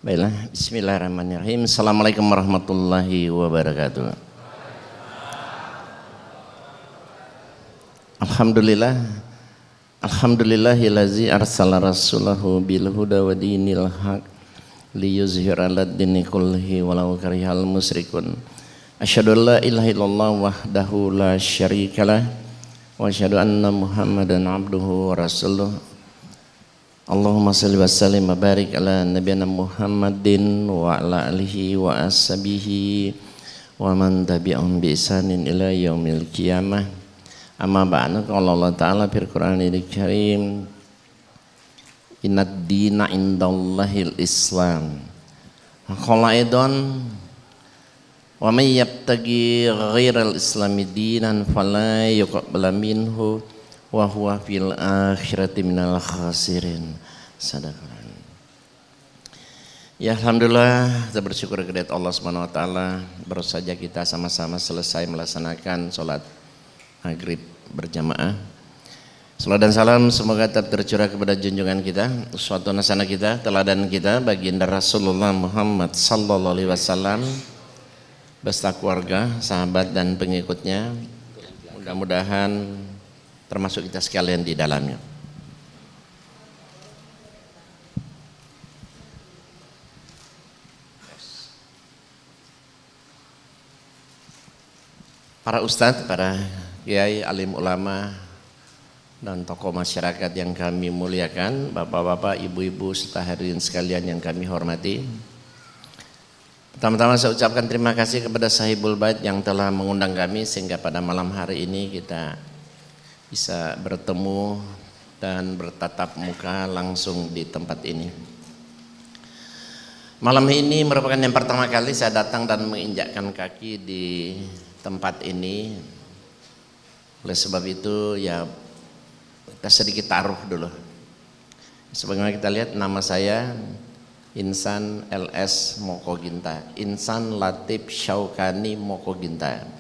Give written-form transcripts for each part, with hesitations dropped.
Baiklah, bismillahirrahmanirrahim. Assalamualaikum warahmatullahi wabarakatuh. Alhamdulillah. Alhamdulillahillazi arsala rasulahu bil huda wa dinil haq liyuzhira 'alad dini kullihi walau karihal musyrikun. Asyhadu an la ilaha illallah wahdahu la syarikalah wa asyhadu anna Muhammadan abduhu wa rasuluh. Allahumma salli wa sallim wa barik ala nabiyana Muhammadin wa ala alihi wa ashabihi wa man tabi'ahum bi ihsanin ila yaumil qiyamah. Amma ba'du, qala Allah ta'ala fil Qur'anil Karim, innad dina indallahil Islam. Qala aidan wa may yabtaghi ghairal islami dinan fala yuqbala minhu wa huwa fil akhirati minal khasirin. Sadaqah. Ya, alhamdulillah, kita bersyukur kepada Allah Subhanahu wa taala, baru saja kita sama-sama selesai melaksanakan salat maghrib berjamaah. Salam dan salam semoga tetap tercurah kepada junjungan kita, uswatun hasanah kita, teladan kita, baginda Rasulullah Muhammad sallallahu alaihi wasallam beserta keluarga, sahabat dan pengikutnya. Mudah-mudahan termasuk kita sekalian di dalamnya. Para ustadz, para kiai, alim ulama, dan tokoh masyarakat yang kami muliakan, bapak-bapak, ibu-ibu, serta hadirin sekalian yang kami hormati. Pertama-tama saya ucapkan terima kasih kepada Sahibul Bait yang telah mengundang kami sehingga pada malam hari ini kita bisa bertemu dan bertatap muka langsung di tempat ini. Malam ini merupakan yang pertama kali saya datang dan menginjakkan kaki di tempat ini. Oleh sebab itu ya kita sedikit taruh dulu. Sebagaimana kita lihat, nama saya Insan LS Mokoginta, Insan Latif Syaukani Mokoginta.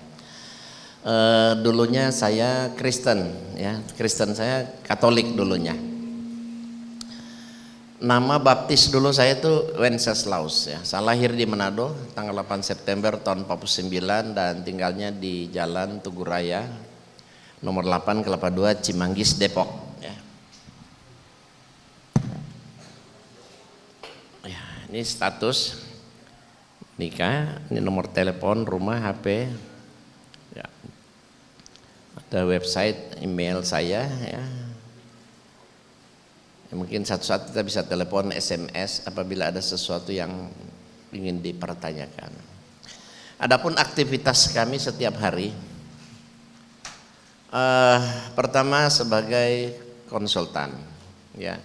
Dulunya saya Kristen, ya, Kristen saya Katolik dulunya. Nama baptis dulu saya itu Wenceslaus, ya. Saya lahir di Manado tanggal 8 September tahun 49 dan tinggalnya di Jalan Tugu Raya nomor 8 Kelapa 2 Cimanggis Depok, ya. Ya, ini status nikah, ini nomor telepon, rumah, HP. Ya. Ada website, email saya, ya. Ya, mungkin satu saat kita bisa telepon, SMS apabila ada sesuatu yang ingin dipertanyakan. Adapun aktivitas kami setiap hari, pertama sebagai konsultan, ya.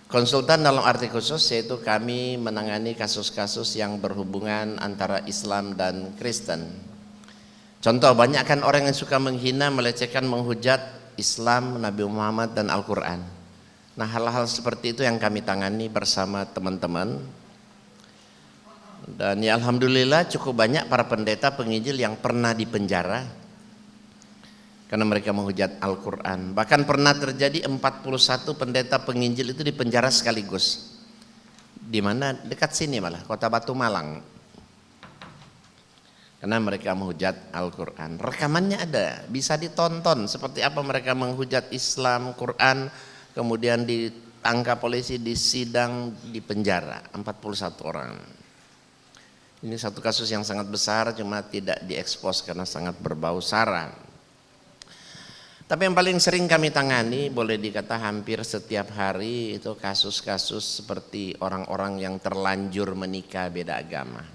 Konsultan dalam arti khusus yaitu kami menangani kasus-kasus yang berhubungan antara Islam dan Kristen. Contoh, banyak kan orang yang suka menghina, melecehkan, menghujat Islam, Nabi Muhammad dan Al-Quran. Nah, hal-hal seperti itu yang kami tangani bersama teman-teman. Dan ya alhamdulillah cukup banyak para pendeta penginjil yang pernah dipenjara karena mereka menghujat Al-Quran. Bahkan pernah terjadi 41 pendeta penginjil itu dipenjara sekaligus. Di mana? Dekat sini malah, Kota Batu Malang. Karena mereka menghujat Al-Quran. Rekamannya ada, bisa ditonton seperti apa mereka menghujat Islam, Quran, kemudian ditangkap polisi, disidang, dipenjara 41 orang. Ini satu kasus yang sangat besar, cuma tidak diekspos karena sangat berbau sara. Tapi yang paling sering kami tangani, boleh dikata hampir setiap hari, itu kasus-kasus seperti orang-orang yang terlanjur menikah beda agama.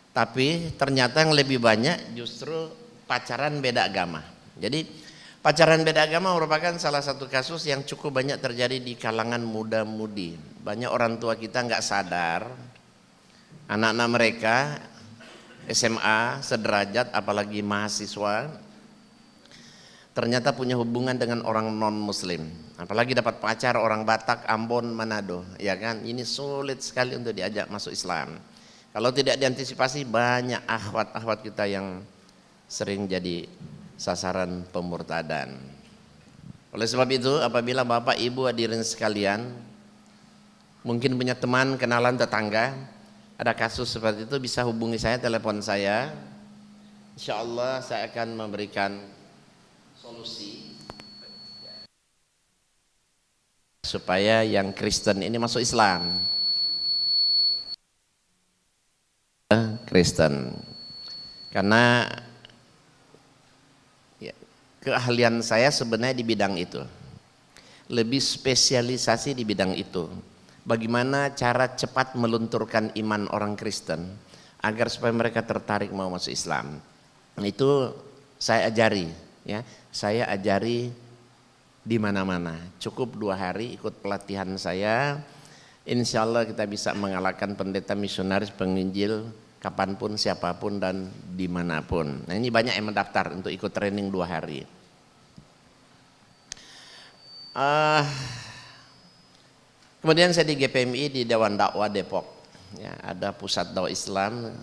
Tapi ternyata yang lebih banyak justru pacaran beda agama. Jadi pacaran beda agama merupakan salah satu kasus yang cukup banyak terjadi di kalangan muda-mudi. Banyak orang tua kita nggak sadar, anak-anak mereka SMA, sederajat, apalagi mahasiswa, ternyata punya hubungan dengan orang non-muslim. Apalagi dapat pacar orang Batak, Ambon, Manado, ya kan? Ini sulit sekali untuk diajak masuk Islam. Kalau tidak diantisipasi, banyak akhwat-akhwat kita yang sering jadi sasaran pemurtadan. Oleh sebab itu, apabila Bapak Ibu hadirin sekalian mungkin punya teman, kenalan, tetangga ada kasus seperti itu, bisa hubungi saya, telepon saya. Insya Allah saya akan memberikan solusi supaya yang Kristen ini masuk Islam. Kristen, karena ya, keahlian saya sebenarnya di bidang itu, lebih spesialisasi di bidang itu. Bagaimana cara cepat melunturkan iman orang Kristen agar supaya mereka tertarik mau masuk Islam. Itu saya ajari, ya. Saya ajari di mana-mana. Cukup 2 hari ikut pelatihan saya. Insya Allah kita bisa mengalahkan pendeta misionaris penginjil kapanpun, siapapun dan dimanapun. Nah ini banyak yang mendaftar untuk ikut training 2 hari. Kemudian saya di GPMI di Dewan Dakwah Depok, ya, ada pusat dakwah Islam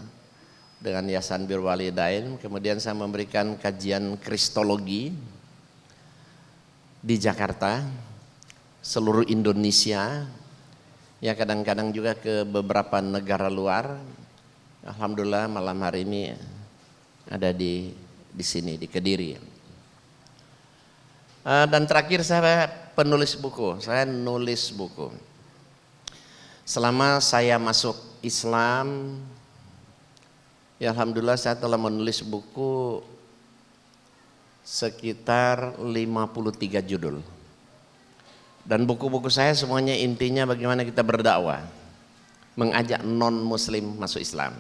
dengan Yayasan Birrul Walidain. Kemudian saya memberikan kajian kristologi di Jakarta, seluruh Indonesia, ya kadang-kadang juga ke beberapa negara luar. Alhamdulillah malam hari ini ada di sini di Kediri. Dan terakhir saya penulis buku, saya nulis buku. Selama saya masuk Islam, ya alhamdulillah saya telah menulis buku sekitar 53 judul. Dan buku-buku saya semuanya intinya bagaimana kita berdakwah, mengajak non-muslim masuk Islam.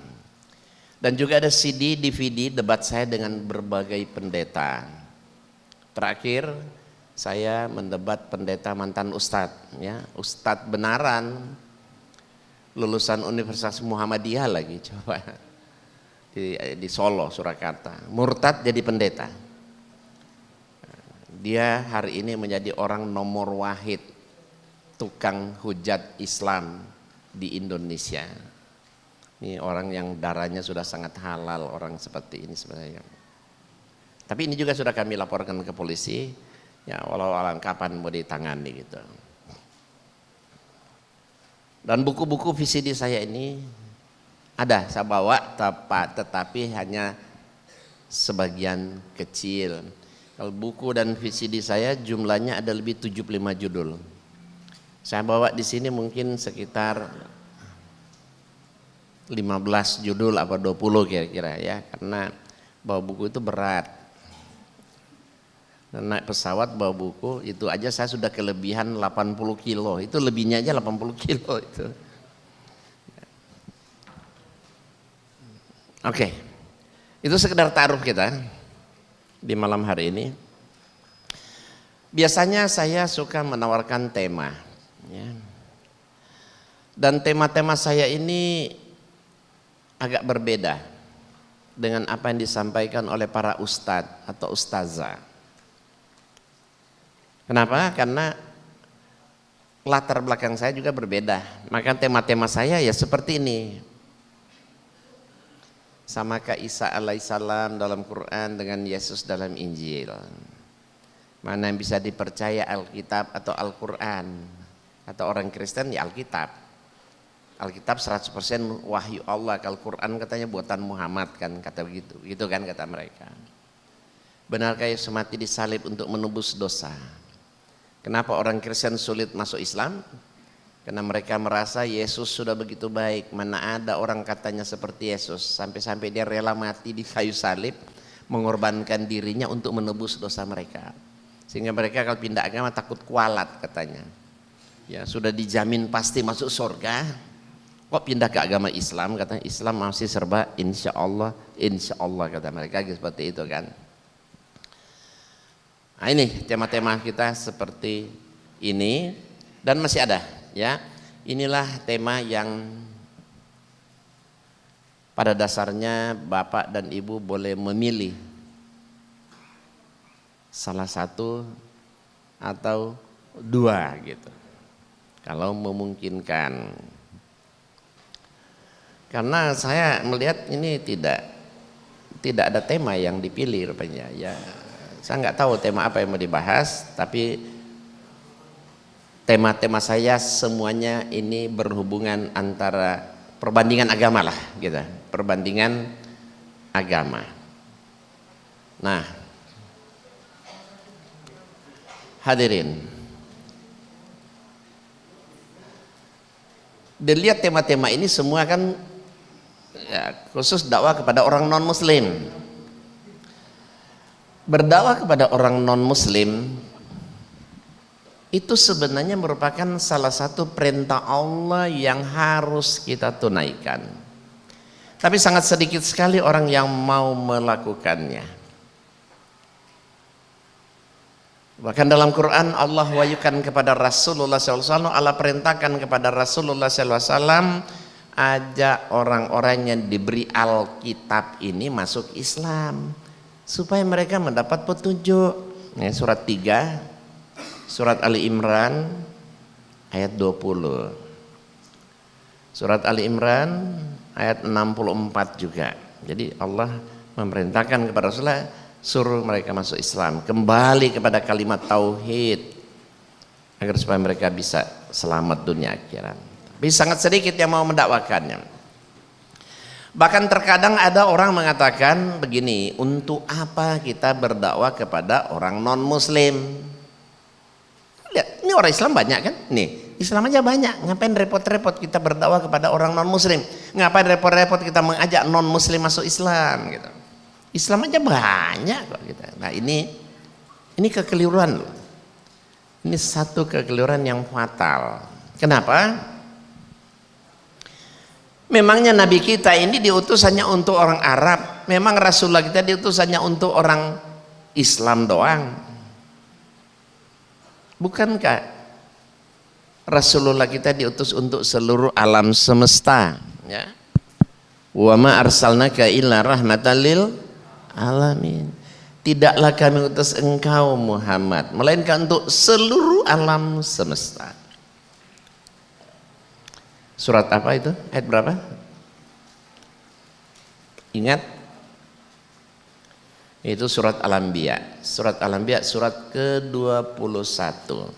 Dan juga ada CD, DVD debat saya dengan berbagai pendeta. Terakhir saya mendebat pendeta mantan ustadz, ya, ustadz benaran, lulusan Universitas Muhammadiyah lagi, coba di Solo, Surakarta, murtad jadi pendeta. Dia hari ini menjadi orang nomor wahid tukang hujat Islam di Indonesia. Ini orang yang darahnya sudah sangat halal, orang seperti ini sebenarnya. Tapi ini juga sudah kami laporkan ke polisi, ya walau alam kapan mau ditangani gitu. Dan buku-buku VCD saya ini ada, saya bawa tetapi hanya sebagian kecil. Kalau buku dan VCD saya jumlahnya ada lebih 75 judul. Saya bawa di sini mungkin sekitar 15 judul apa 20 kira-kira ya, karena bawa buku itu berat. Dan naik pesawat bawa buku itu aja saya sudah kelebihan 80 kilo, itu lebihnya aja 80 kilo itu. Oke, itu sekedar taruh kita di malam hari ini. Biasanya saya suka menawarkan tema, ya. Dan tema-tema saya ini agak berbeda dengan apa yang disampaikan oleh para ustadz atau ustazah. Kenapa? Karena latar belakang saya juga berbeda. Maka tema-tema saya ya seperti ini. Samakah Isa alaihissalam dalam Quran dengan Yesus dalam Injil? Mana yang bisa dipercaya, Alkitab atau Al-Quran? Atau orang Kristen ya Alkitab. Alkitab 100% wahyu Allah. Kalau Quran katanya buatan Muhammad kan, kata begitu. Gitu kan kata mereka. Benarkah Yesus mati disalib untuk menebus dosa? Kenapa orang Kristen sulit masuk Islam? Karena mereka merasa Yesus sudah begitu baik. Mana ada orang katanya seperti Yesus, sampai-sampai dia rela mati di kayu salib, mengorbankan dirinya untuk menebus dosa mereka. Sehingga mereka kalau pindah agama takut kualat katanya. Ya sudah dijamin pasti masuk surga, kok pindah ke agama Islam? Katanya Islam masih serba insya Allah kata mereka seperti itu kan. Nah ini tema-tema kita seperti ini dan masih ada, ya. Inilah tema yang pada dasarnya Bapak dan Ibu boleh memilih salah satu atau dua gitu, kalau memungkinkan. Karena saya melihat ini tidak ada tema yang dipilih rupanya, ya. Saya nggak tahu tema apa yang mau dibahas, tapi tema-tema saya semuanya ini berhubungan antara perbandingan agama lah gitu, perbandingan agama. Nah, hadirin, dilihat tema-tema ini semua kan ya, khusus dakwah kepada orang non muslim. Berdakwah kepada orang non muslim itu sebenarnya merupakan salah satu perintah Allah yang harus kita tunaikan. Tapi sangat sedikit sekali orang yang mau melakukannya. Bahkan dalam Quran Allah wahyukan kepada Rasulullah SAW, Allah perintahkan kepada Rasulullah SAW, ajak orang-orang yang diberi Alkitab ini masuk Islam supaya mereka mendapat petunjuk. Surat 3 Surat Ali Imran ayat 20, Surat Ali Imran ayat 64 juga. Jadi Allah memerintahkan kepada Rasulullah, suruh mereka masuk Islam, kembali kepada kalimat tauhid agar supaya mereka bisa selamat dunia akhirat. Tapi sangat sedikit yang mau mendakwakannya. Bahkan terkadang ada orang mengatakan begini, untuk apa kita berdakwah kepada orang non muslim? Lihat, ini orang Islam banyak kan? Nih, Islam aja banyak. Ngapain repot-repot kita berdakwah kepada orang non muslim? Ngapain repot-repot kita mengajak non muslim masuk Islam gitu? Islam aja banyak kok gitu. Nah, ini kekeliruan loh. Ini satu kekeliruan yang fatal. Kenapa? Memangnya Nabi kita ini diutus hanya untuk orang Arab. Memang Rasulullah kita diutus hanya untuk orang Islam doang. Bukankah Rasulullah kita diutus untuk seluruh alam semesta, ya? Wa ma arsalnaka illa rahmatan lil alamin. Tidaklah kami utus engkau Muhammad melainkan untuk seluruh alam semesta. Surat apa itu? Ayat berapa? Ingat? Itu surat Al-Anbiya. Surat Al-Anbiya surat ke-21.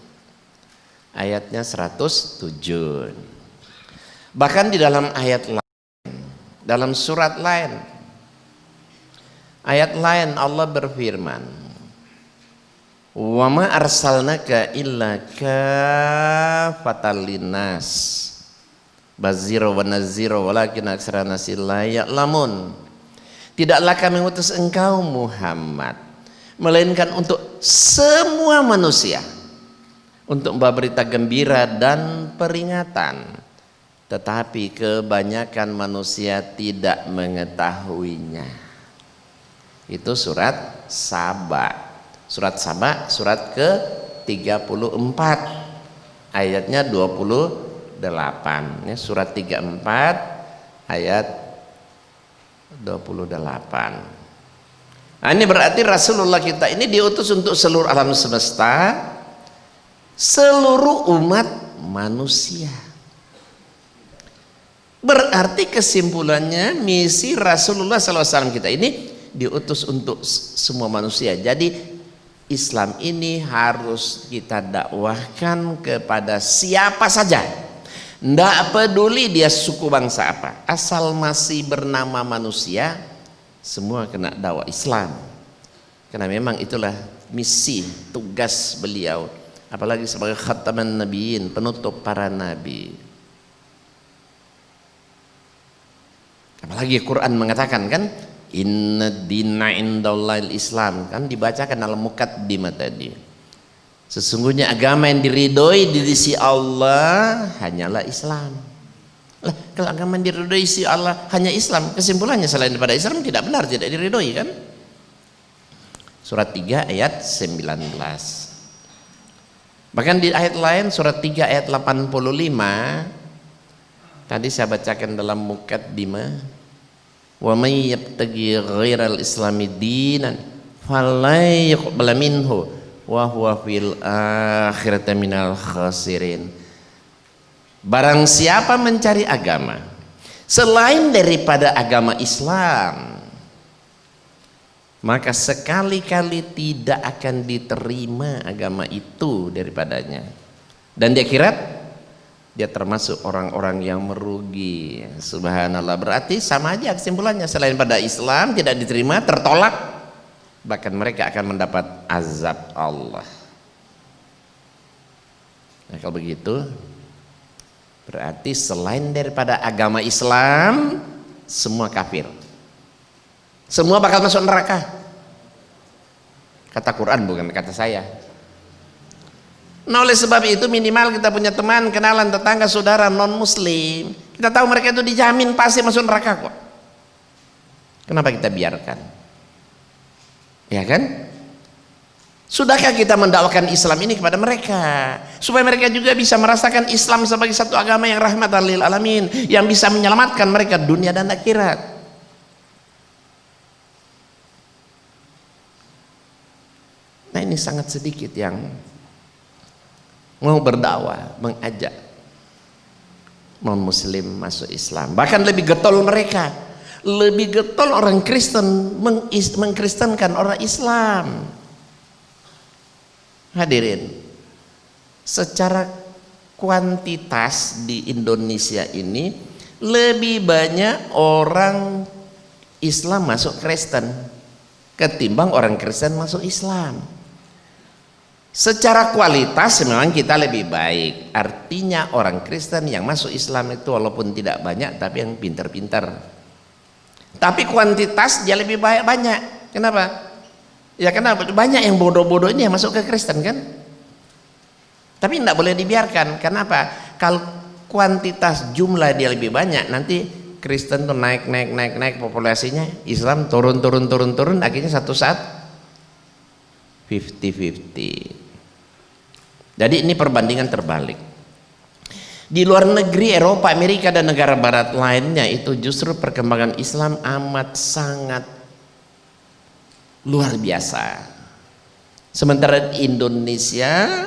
Ayatnya 107. Bahkan di dalam ayat lain, dalam surat lain, ayat lain Allah berfirman, "Wa ma arsalnaka illa kafatan linnas bazira wa nazira walakin aktsara nasi la ya'lamun." Tidaklah kami mengutus engkau Muhammad melainkan untuk semua manusia, untuk membawa berita gembira dan peringatan, tetapi kebanyakan manusia tidak mengetahuinya. Itu surat Saba. Surat Saba surat ke-34 ayatnya 28. Ini surat 34 ayat 28. Nah, ini berarti Rasulullah kita ini diutus untuk seluruh alam semesta, seluruh umat manusia. Berarti kesimpulannya misi Rasulullah SAW kita ini diutus untuk semua manusia. Jadi Islam ini harus kita dakwahkan kepada siapa saja. Tidak peduli dia suku bangsa apa, asal masih bernama manusia, semua kena dakwah Islam. Karena memang itulah misi, tugas beliau, apalagi sebagai khataman nabiyyin, penutup para nabi. Apalagi Quran mengatakan kan, inna dina indallahil Islam, kan dibacakan dalam mukaddimah tadi. Sesungguhnya agama yang diridhoi di sisi Allah hanyalah Islam. Lah, kalau agama yang diridhoi di sisi Allah hanya Islam, kesimpulannya selain daripada Islam tidak benar, tidak diridhoi kan? Surat 3 ayat 19. Bahkan di ayat lain surat 3 ayat 85 tadi saya bacakan dalam mukaddimah, wa may yabtaghi ghairal islami dinan falay yuqbal minhu wa huwa fil akhirati minal khasirin. Barang siapa mencari agama selain daripada agama Islam, maka sekali-kali tidak akan diterima agama itu daripadanya, Dan di akhirat dia termasuk orang-orang yang merugi. Subhanallah. Berarti sama aja kesimpulannya, selain pada Islam tidak diterima, tertolak, bahkan mereka akan mendapat azab Allah. Nah kalau begitu berarti selain daripada agama Islam semua kafir, semua bakal masuk neraka. Kata Quran, bukan kata saya. Nah oleh sebab itu minimal kita punya teman, kenalan, tetangga, saudara non muslim, kita tahu mereka itu dijamin pasti masuk neraka kok. Kenapa kita biarkan? Ya kan? Sudahkah kita mendakwakan Islam ini kepada mereka supaya mereka juga bisa merasakan Islam sebagai satu agama yang rahmatan lil alamin, yang bisa menyelamatkan mereka dunia dan akhirat? Nah ini sangat sedikit yang mau berdakwah, mengajak non muslim masuk Islam. Bahkan lebih getol mereka, lebih getol orang Kristen mengkristenkan orang Islam. Hadirin, secara kuantitas di Indonesia ini lebih banyak orang Islam masuk Kristen ketimbang orang Kristen masuk Islam. Secara kualitas memang kita lebih baik. Artinya orang Kristen yang masuk Islam itu walaupun tidak banyak tapi yang pintar-pintar. Tapi kuantitas dia lebih banyak. Kenapa? Ya kenapa? Banyak yang bodoh-bodoh ini yang masuk ke Kristen kan? Tapi tidak boleh dibiarkan. Kenapa? Kalau kuantitas jumlah dia lebih banyak, nanti Kristen tuh naik populasinya, Islam turun, akhirnya satu saat 50-50. Jadi ini perbandingan terbalik. Di luar negeri, Eropa, Amerika dan negara barat lainnya itu justru perkembangan Islam amat sangat luar biasa. Sementara Indonesia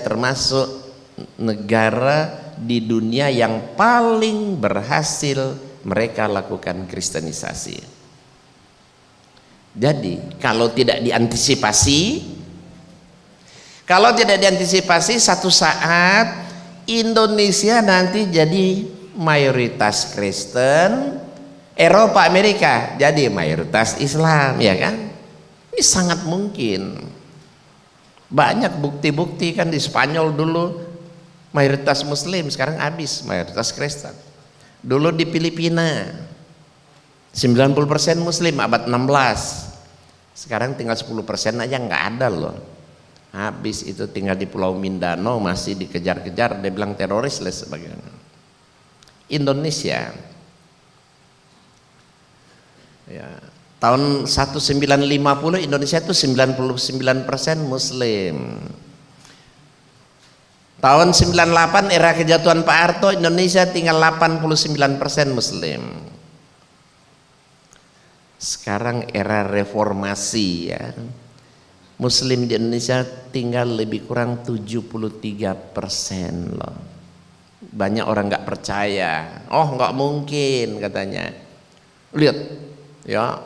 termasuk negara di dunia yang paling berhasil mereka lakukan kristenisasi. Jadi kalau tidak diantisipasi, satu saat Indonesia nanti jadi mayoritas Kristen, Eropa, Amerika jadi mayoritas Islam, ya kan? Ini sangat mungkin. Banyak bukti-bukti kan, di Spanyol dulu mayoritas Muslim, sekarang habis mayoritas Kristen. Dulu di Filipina 90% Muslim abad 16, sekarang tinggal 10% aja nggak ada loh. Habis itu tinggal di Pulau Mindanao masih dikejar-kejar, dia bilang teroris dan sebagainya. Indonesia ya, tahun 1950 Indonesia itu 99% Muslim. Tahun 98 era kejatuhan Pak Harto, Indonesia tinggal 89% Muslim. Sekarang era reformasi ya, Muslim di Indonesia tinggal lebih kurang 73% loh. Banyak orang nggak percaya, oh nggak mungkin katanya. Lihat ya,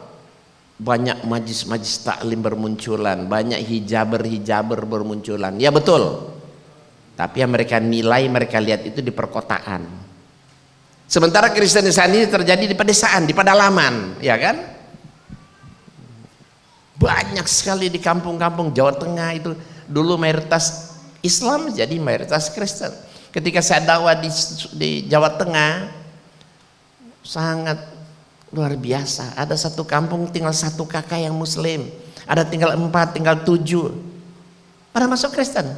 banyak majlis-majlis taklim bermunculan, banyak hijaber bermunculan. Ya betul, tapi yang mereka nilai, mereka lihat itu di perkotaan. Sementara kristenisasi ini terjadi di pedesaan, di pedalaman, ya kan? Banyak sekali di kampung-kampung Jawa Tengah itu dulu mayoritas Islam jadi mayoritas Kristen. Ketika saya dakwah di Jawa Tengah sangat luar biasa. Ada satu kampung tinggal satu kakak yang Muslim, ada tinggal 4, tinggal 7, pada masuk Kristen.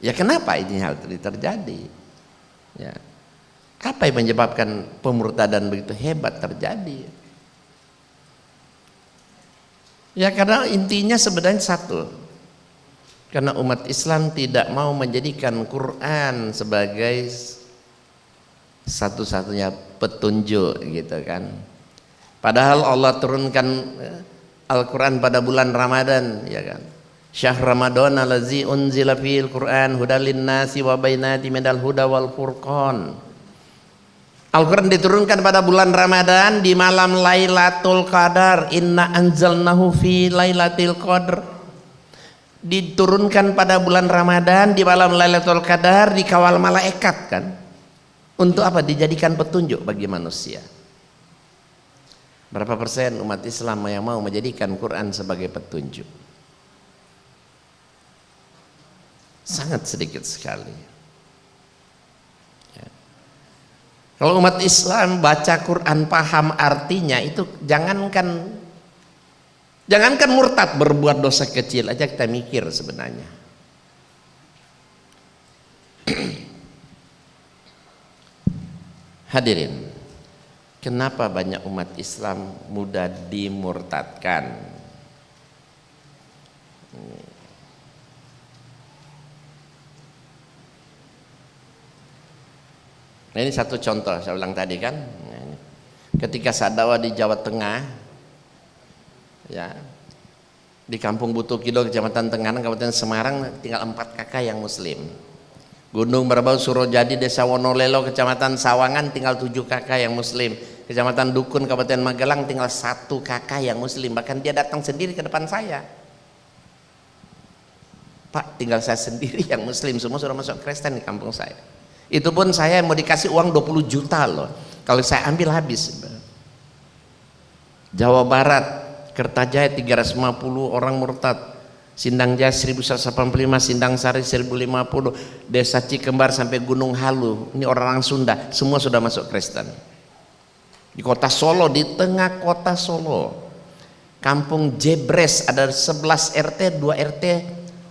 Ya kenapa ini hal ini terjadi? Ya. Apa yang menyebabkan pemurtadan begitu hebat terjadi? Ya karena intinya sebenarnya satu, karena umat Islam tidak mau menjadikan Quran sebagai satu-satunya petunjuk gitu kan. Padahal Allah turunkan Al-Quran pada bulan Ramadan, ya kan. Syahr Ramadan allazi unzila fil Quran hudal linnasi wa bainati minal huda wal furqan. Al-Quran diturunkan pada bulan Ramadan di malam Lailatul Qadar. Inna anzalnahu fi Lailatul Qadar. Diturunkan pada bulan Ramadan di malam Lailatul Qadar, dikawal malaikat kan. Untuk apa? Dijadikan petunjuk bagi manusia. Berapa persen umat Islam yang mau menjadikan Quran sebagai petunjuk? Sangat sedikit sekali. Kalau umat Islam baca Quran paham artinya, itu jangankan murtad, berbuat dosa kecil aja kita mikir sebenarnya. Hadirin, kenapa banyak umat Islam mudah dimurtadkan? Nah, ini satu contoh saya ulang tadi kan, ketika saya dakwah di Jawa Tengah, ya, di Kampung Butukido, Kecamatan Tenganan, Kabupaten Semarang, tinggal 4 kakak yang Muslim. Gunung Merbau, Surojadi, Desa Wonolelo, Kecamatan Sawangan, tinggal 7 kakak yang Muslim. Kecamatan Dukun, Kabupaten Magelang, tinggal 1 kakak yang Muslim. Bahkan dia datang sendiri ke depan saya. Pak, tinggal saya sendiri yang Muslim, semua sudah masuk Kristen di kampung saya. Itu pun saya mau dikasih uang 20 juta loh, kalau saya ambil habis. Jawa Barat, Kertajaya 350 orang murtad, Sindang Jaya 1185, Sindang Sari 1050, Desa Cikembar sampai Gunung Halu, ini orang Sunda, semua sudah masuk Kristen. Di kota Solo, di tengah kota Solo, Kampung Jebres, ada 11 RT, 2 RT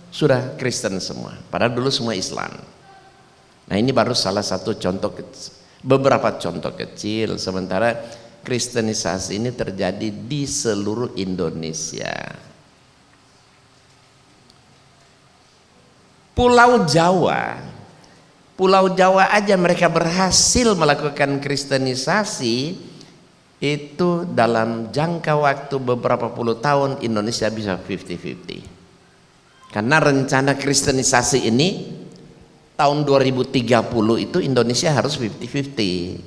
sudah Kristen semua, padahal dulu semua Islam. Nah, ini baru salah satu contoh kecil, beberapa contoh kecil, sementara kristenisasi ini terjadi di seluruh Indonesia. Pulau Jawa aja mereka berhasil melakukan kristenisasi itu dalam jangka waktu beberapa puluh tahun. Indonesia bisa 50-50 karena rencana kristenisasi ini tahun 2030 itu Indonesia harus 50-50,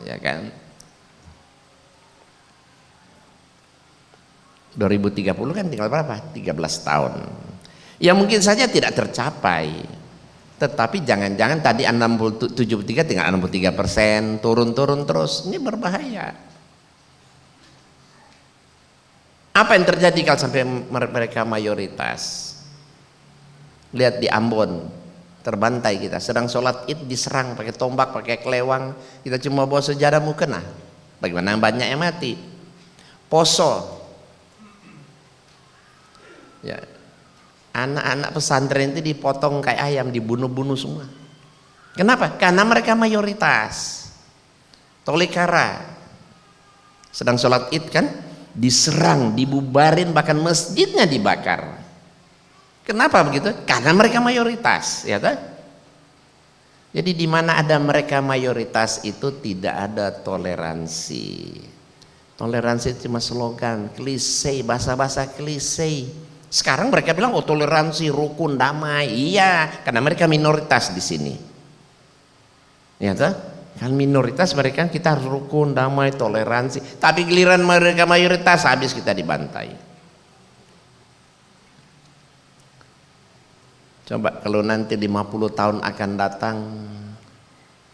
ya kan? 2030 kan tinggal berapa? 13 tahun. Ya mungkin saja tidak tercapai, tetapi jangan-jangan tadi 73 tinggal 63%, turun-turun terus, ini berbahaya. Apa yang terjadi kalau sampai mereka mayoritas? Lihat di Ambon, terbantai kita, sedang sholat id diserang pakai tombak, pakai kelewang, kita cuma bawa sejadah mau kena. Bagaimana banyak yang mati? Poso, ya, anak-anak pesantren itu dipotong kayak ayam, dibunuh-bunuh semua. Kenapa? Karena mereka mayoritas. Tolikara sedang sholat id kan, diserang, dibubarin, bahkan masjidnya dibakar. Kenapa begitu? Karena mereka mayoritas, ya kan? Jadi di mana ada mereka mayoritas itu tidak ada toleransi. Toleransi cuma slogan, klise, bahasa-bahasa klise. Sekarang mereka bilang oh toleransi, rukun, damai. Iya, karena mereka minoritas di sini. Ya kan? Kan minoritas mereka, kita harus rukun, damai, toleransi. Tapi giliran mereka mayoritas, habis kita dibantai. Coba kalau nanti 50 tahun akan datang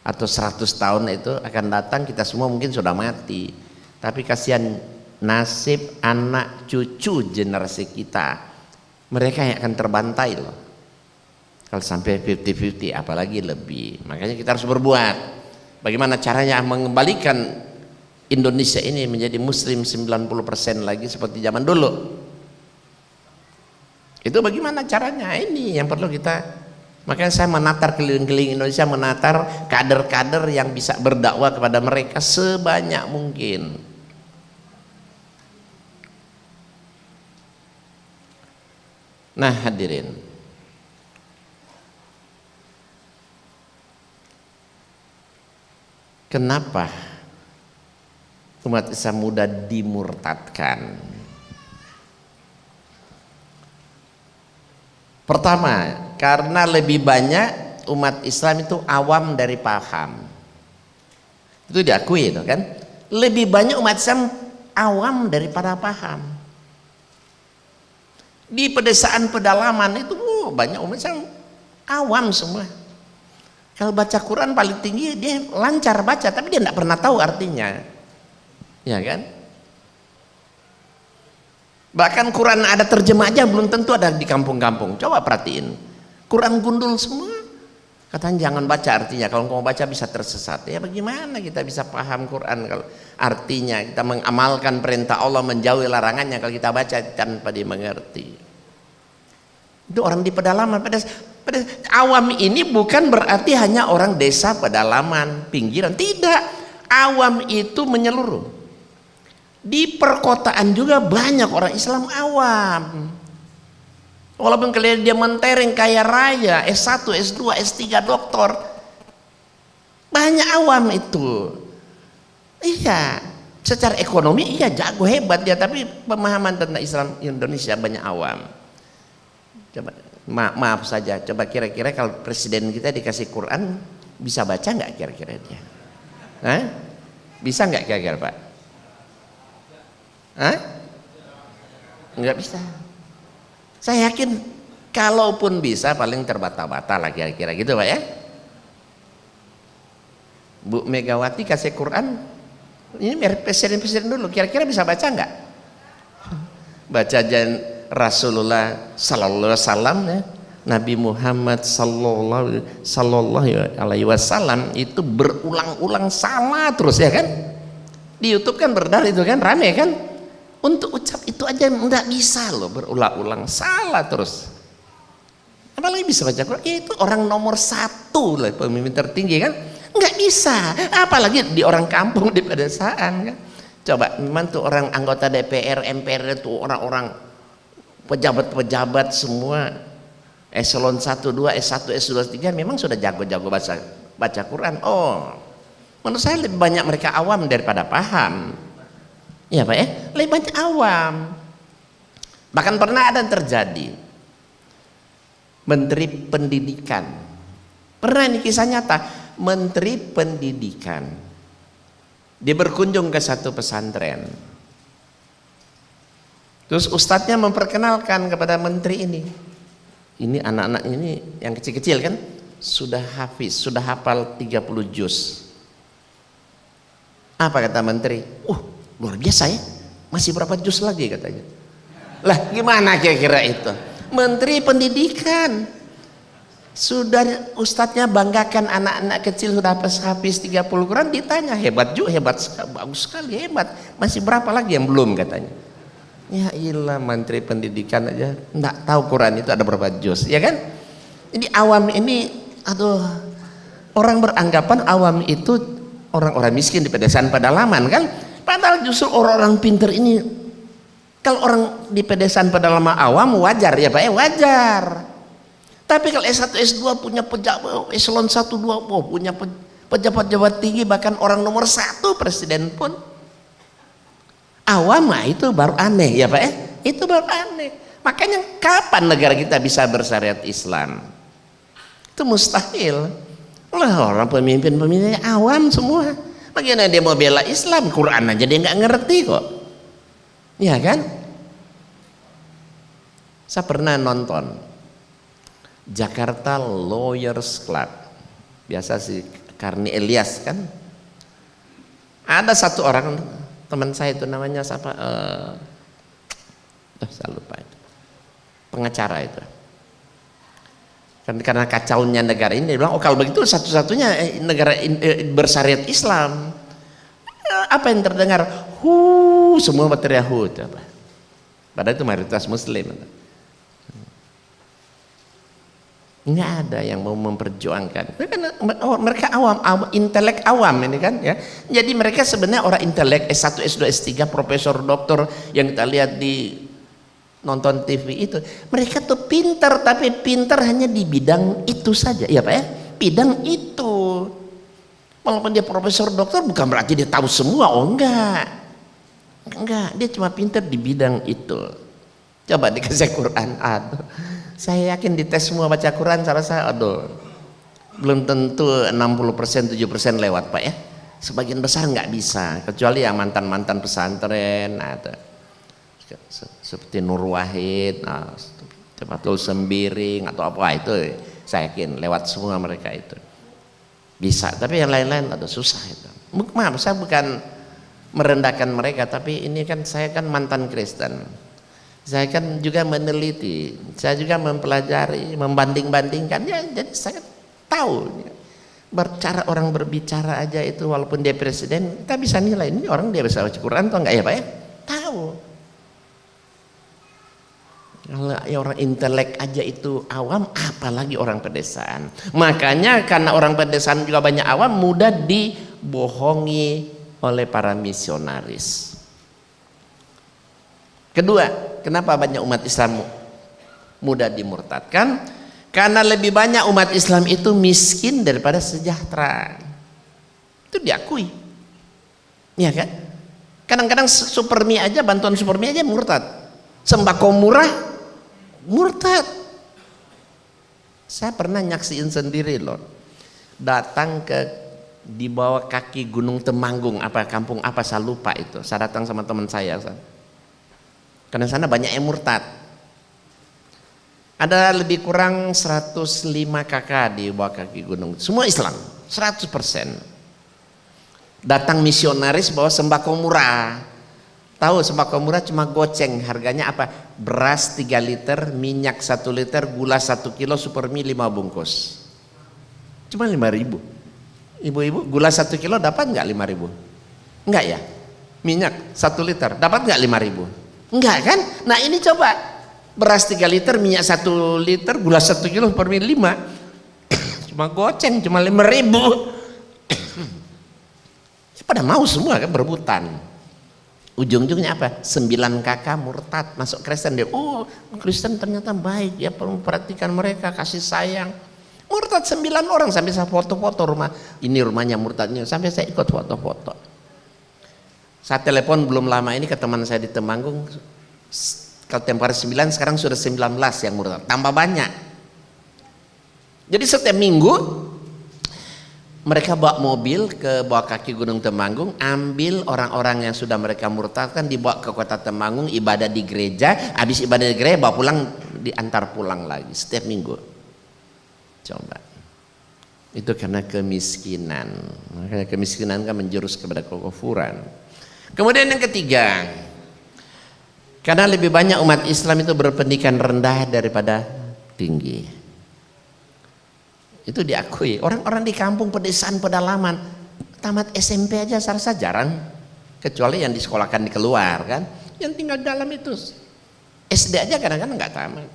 atau 100 tahun itu akan datang, kita semua mungkin sudah mati, tapi kasihan nasib anak cucu generasi kita, mereka yang akan terbantai loh kalau sampai 50-50, apalagi lebih. Makanya kita harus berbuat. Bagaimana caranya mengembalikan Indonesia ini menjadi muslim 90% lagi seperti zaman dulu? Itu bagaimana caranya? Ini yang perlu kita. Makanya saya menatar keliling-keliling Indonesia, menatar kader-kader yang bisa berdakwah kepada mereka sebanyak mungkin. Nah, hadirin, kenapa umat Islam mudah dimurtadkan? Pertama, karena lebih banyak umat Islam itu awam dari paham. Itu diakui itu kan. Lebih banyak umat Islam awam daripada paham. Di pedesaan pedalaman itu banyak umat Islam awam semua. Kalau baca Quran paling tinggi dia lancar baca, tapi dia tidak pernah tahu artinya, ya kan? Bahkan Quran ada terjemah aja belum tentu ada di kampung-kampung. Coba perhatiin, Quran gundul semua. Katanya jangan baca artinya, kalau mau baca bisa tersesat. Ya bagaimana kita bisa paham Quran kalau artinya kita mengamalkan perintah Allah, menjauhi larangannya kalau kita baca tanpa dimengerti. Itu orang di pedalaman, awam ini bukan berarti hanya orang desa, pedalaman, pinggiran, tidak. Awam itu menyeluruh. Di perkotaan juga banyak orang Islam awam. Walaupun kalian dia mentereng kaya raya, S1, S2, S3, doktor, banyak awam itu. Iya, secara ekonomi iya jago hebat dia, tapi pemahaman tentang Islam Indonesia banyak awam. Coba maaf saja, coba kira-kira kalau presiden kita dikasih Quran bisa baca nggak kira-kira dia? Hah? Bisa nggak kira-kira Pak? Hah? Nggak bisa. Saya yakin kalaupun bisa paling terbata-bata lah kira-kira gitu Pak ya. Bu Megawati kasih Quran, ini presiden-presiden dulu kira-kira bisa baca nggak? Baca Rasulullah sallallahu alaihi wasallam ya, Nabi Muhammad sallallahu alaihi wasallam itu berulang-ulang salah terus ya kan? Di YouTube kan beredar itu kan, rame kan? Untuk ucap itu aja nggak bisa loh, berulang-ulang salah terus. Apalagi bisa baca Quran? Itu orang nomor 1 lah, pemimpin tertinggi kan? Nggak bisa. Apalagi di orang kampung, di pedesaan kan? Coba, memang tuh orang anggota DPR, MPR itu orang-orang pejabat-pejabat semua eselon 1, 2, S1, S2, S3 memang sudah jago-jago baca Quran. Oh, menurut saya lebih banyak mereka awam daripada paham. Ya Pak ya, lebih banyak awam. Bahkan pernah ada yang terjadi, Menteri Pendidikan, pernah ini kisah nyata, Menteri Pendidikan dia berkunjung ke satu pesantren, terus ustadznya memperkenalkan kepada menteri ini anak-anak ini yang kecil-kecil kan sudah hafiz, sudah hafal 30 juz. Apa kata menteri? Luar biasa ya, masih berapa juz lagi katanya. Lah gimana kira-kira itu? Menteri Pendidikan sudah ustadznya banggakan anak-anak kecil sudah habis 30 Quran, ditanya hebat juga, hebat, bagus sekali, hebat, masih berapa lagi yang belum katanya. Ya ilah, Menteri Pendidikan aja enggak tahu Quran itu ada berapa juz, ya kan? Jadi awam ini, aduh, orang beranggapan awam itu orang-orang miskin di pedesaan pedalaman kan? Padahal justru orang-orang pinter ini, kalau orang di pedesaan pedalaman awam wajar ya Pak ya, wajar. Tapi kalau S1, S2 punya pejabat, eselon 1, 2, punya pejabat-pejabat tinggi, bahkan orang nomor 1 presiden pun awam, itu baru aneh ya Pak ya, itu baru aneh. Makanya kapan negara kita bisa bersyariat Islam? Itu mustahil. Orang pemimpin-pemimpinnya awam semua. Bagaimana dia mau bela Islam? Quran aja dia nggak ngerti kok, ya kan? Saya pernah nonton Jakarta Lawyers Club, biasa si Karni Elias kan. Ada satu orang teman saya itu namanya siapa? Saya lupa itu. Pengacara itu. Karena kacaunya negara ini, dia bilang, oh kalau begitu satu-satunya negara bersyariat Islam. Apa yang terdengar? Semua berteriak apa? Padahal itu mayoritas Muslim. Nggak ada yang mau memperjuangkan. Mereka awam, intelek awam ini kan ya. Jadi mereka sebenarnya orang intelek S1, S2, S3, profesor, doktor yang kita lihat di nonton TV itu, mereka tuh pintar, tapi pintar hanya di bidang itu saja ya Pak ya, bidang itu. Walaupun dia profesor doktor bukan berarti dia tahu semua. Oh enggak, dia cuma pintar di bidang itu. Coba dikasih Quran, aduh, saya yakin dites semua baca Quran, saya rasa aduh belum tentu 60%, 7% lewat Pak ya. sebagian besar nggak bisa, kecuali yang mantan-mantan pesantren ada seperti Nur Wahid, Fatul Sembiring atau apa itu, saya yakin lewat semua mereka itu bisa. Tapi yang lain-lain ada susah itu. Maaf, saya bukan merendahkan mereka, tapi ini kan saya kan mantan Kristen, saya kan juga meneliti, saya juga mempelajari, membanding-bandingkan ya, jadi saya tahu cara orang berbicara aja itu, walaupun dia presiden kita bisa nilai ini orang dia bisa baca Quran atau enggak ya Pak ya, tahu. Kalau orang intelek aja itu awam, apalagi orang pedesaan. Makanya karena orang pedesaan juga banyak awam, mudah dibohongi oleh para misionaris. Kedua, kenapa banyak umat Islam mudah dimurtadkan? Karena lebih banyak umat Islam itu miskin daripada sejahtera. Itu diakui. Ya kan? Kadang-kadang supermi aja, bantuan supermi aja murtad. Sembako murah murtad. Saya pernah nyaksiin sendiri loh, datang ke di bawah kaki Gunung Temanggung, apa kampung apa saya lupa itu, saya datang sama teman saya, karena sana banyak yang murtad. Ada lebih kurang 105 kakak di bawah kaki gunung, semua Islam 100%. Datang misionaris bawa sembako murah. Tahu sembako murah cuma goceng, harganya apa? Beras 3 liter, minyak 1 liter, gula 1 kilo, supermi 5 bungkus. Cuma 5.000. Ibu-ibu, gula 1 kilo dapat nggak 5.000? Enggak ya? Minyak 1 liter dapat nggak 5.000? Enggak kan? Nah ini coba, beras 3 liter, minyak 1 liter, gula 1 kilo, supermi 5. Cuma goceng, cuma 5.000. Pada mau semua kan berebutan. Ujung-ujungnya apa? 9 kakak murtad masuk Kristen. Dia, oh Kristen ternyata baik ya, memperhatikan mereka, kasih sayang. Murtad 9 orang, sampai saya foto-foto rumah. Ini rumahnya murtadnya, sampai saya ikut foto-foto. Saya telepon belum lama ini ke teman saya di Temanggung. Kalau tempoh hari 9, sekarang sudah 19 yang murtad, tambah banyak. Jadi setiap minggu mereka bawa mobil ke bawah kaki Gunung Temanggung, ambil orang-orang yang sudah mereka murtadkan, dibawa ke kota Temanggung, ibadah di gereja, habis ibadah di gereja bawa pulang, diantar pulang lagi setiap minggu. Coba, itu karena kemiskinan. Makanya kemiskinan kan menjurus kepada kekufuran. Kemudian yang ketiga, karena lebih banyak umat Islam itu berpendidikan rendah daripada tinggi. Itu diakui. Orang-orang di kampung pedesaan pedalaman tamat SMP aja saya rasa jarang, kecuali yang disekolahkan di keluar kan, yang tinggal dalam itu SD aja kadang-kadang nggak tamat.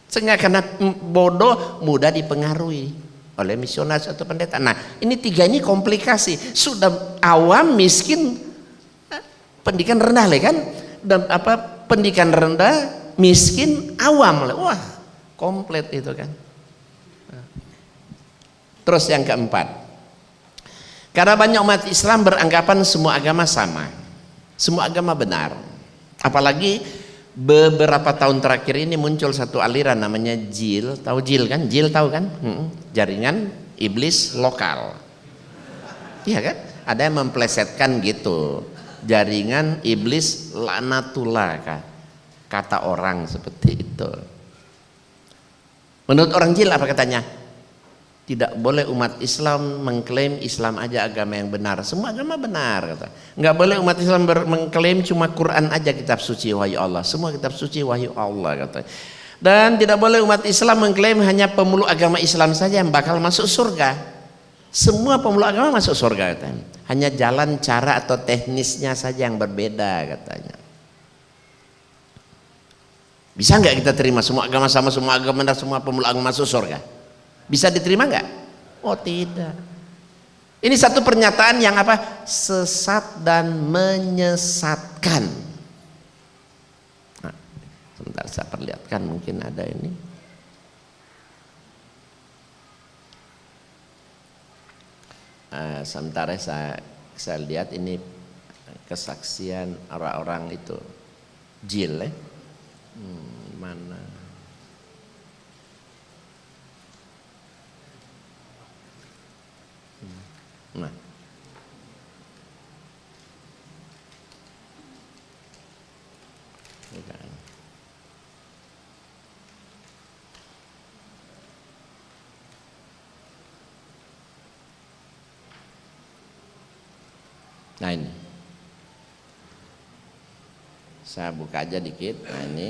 Sehingga karena bodoh mudah dipengaruhi oleh misionaris atau pendeta. Nah ini tiga ini komplikasi, sudah awam, miskin, pendidikan rendah lah kan, dan apa, pendidikan rendah, miskin, awam lah, wah komplit itu kan. Terus yang keempat, karena banyak umat Islam beranggapan semua agama sama, semua agama benar. Apalagi beberapa tahun terakhir ini muncul satu aliran namanya JIL. Tahu JIL kan? JIL tahu kan? Jaringan iblis lokal. Iya kan? Ada yang memplesetkan gitu, jaringan iblis laknatullah kan? Kata orang seperti itu. Menurut orang JIL apa katanya? Tidak boleh umat Islam mengklaim Islam aja agama yang benar, semua agama benar kata. Nggak boleh umat Islam mengklaim cuma Quran aja kitab suci wahyu Allah, semua kitab suci wahyu Allah kata. Dan tidak boleh umat Islam mengklaim hanya pemeluk agama Islam saja yang bakal masuk surga. Semua pemeluk agama masuk surga katanya. Hanya jalan, cara atau teknisnya saja yang berbeda katanya. Bisa nggak kita terima semua agama sama, semua agama benar, semua pemeluk agama masuk surga? Bisa diterima nggak? Oh tidak. Ini satu pernyataan yang apa? Sesat dan menyesatkan. Nah, sebentar saya perlihatkan, mungkin ada ini. Sementara saya lihat ini kesaksian orang-orang itu JIL mana? Nah, Nah ini, saya buka aja dikit. Nah ini,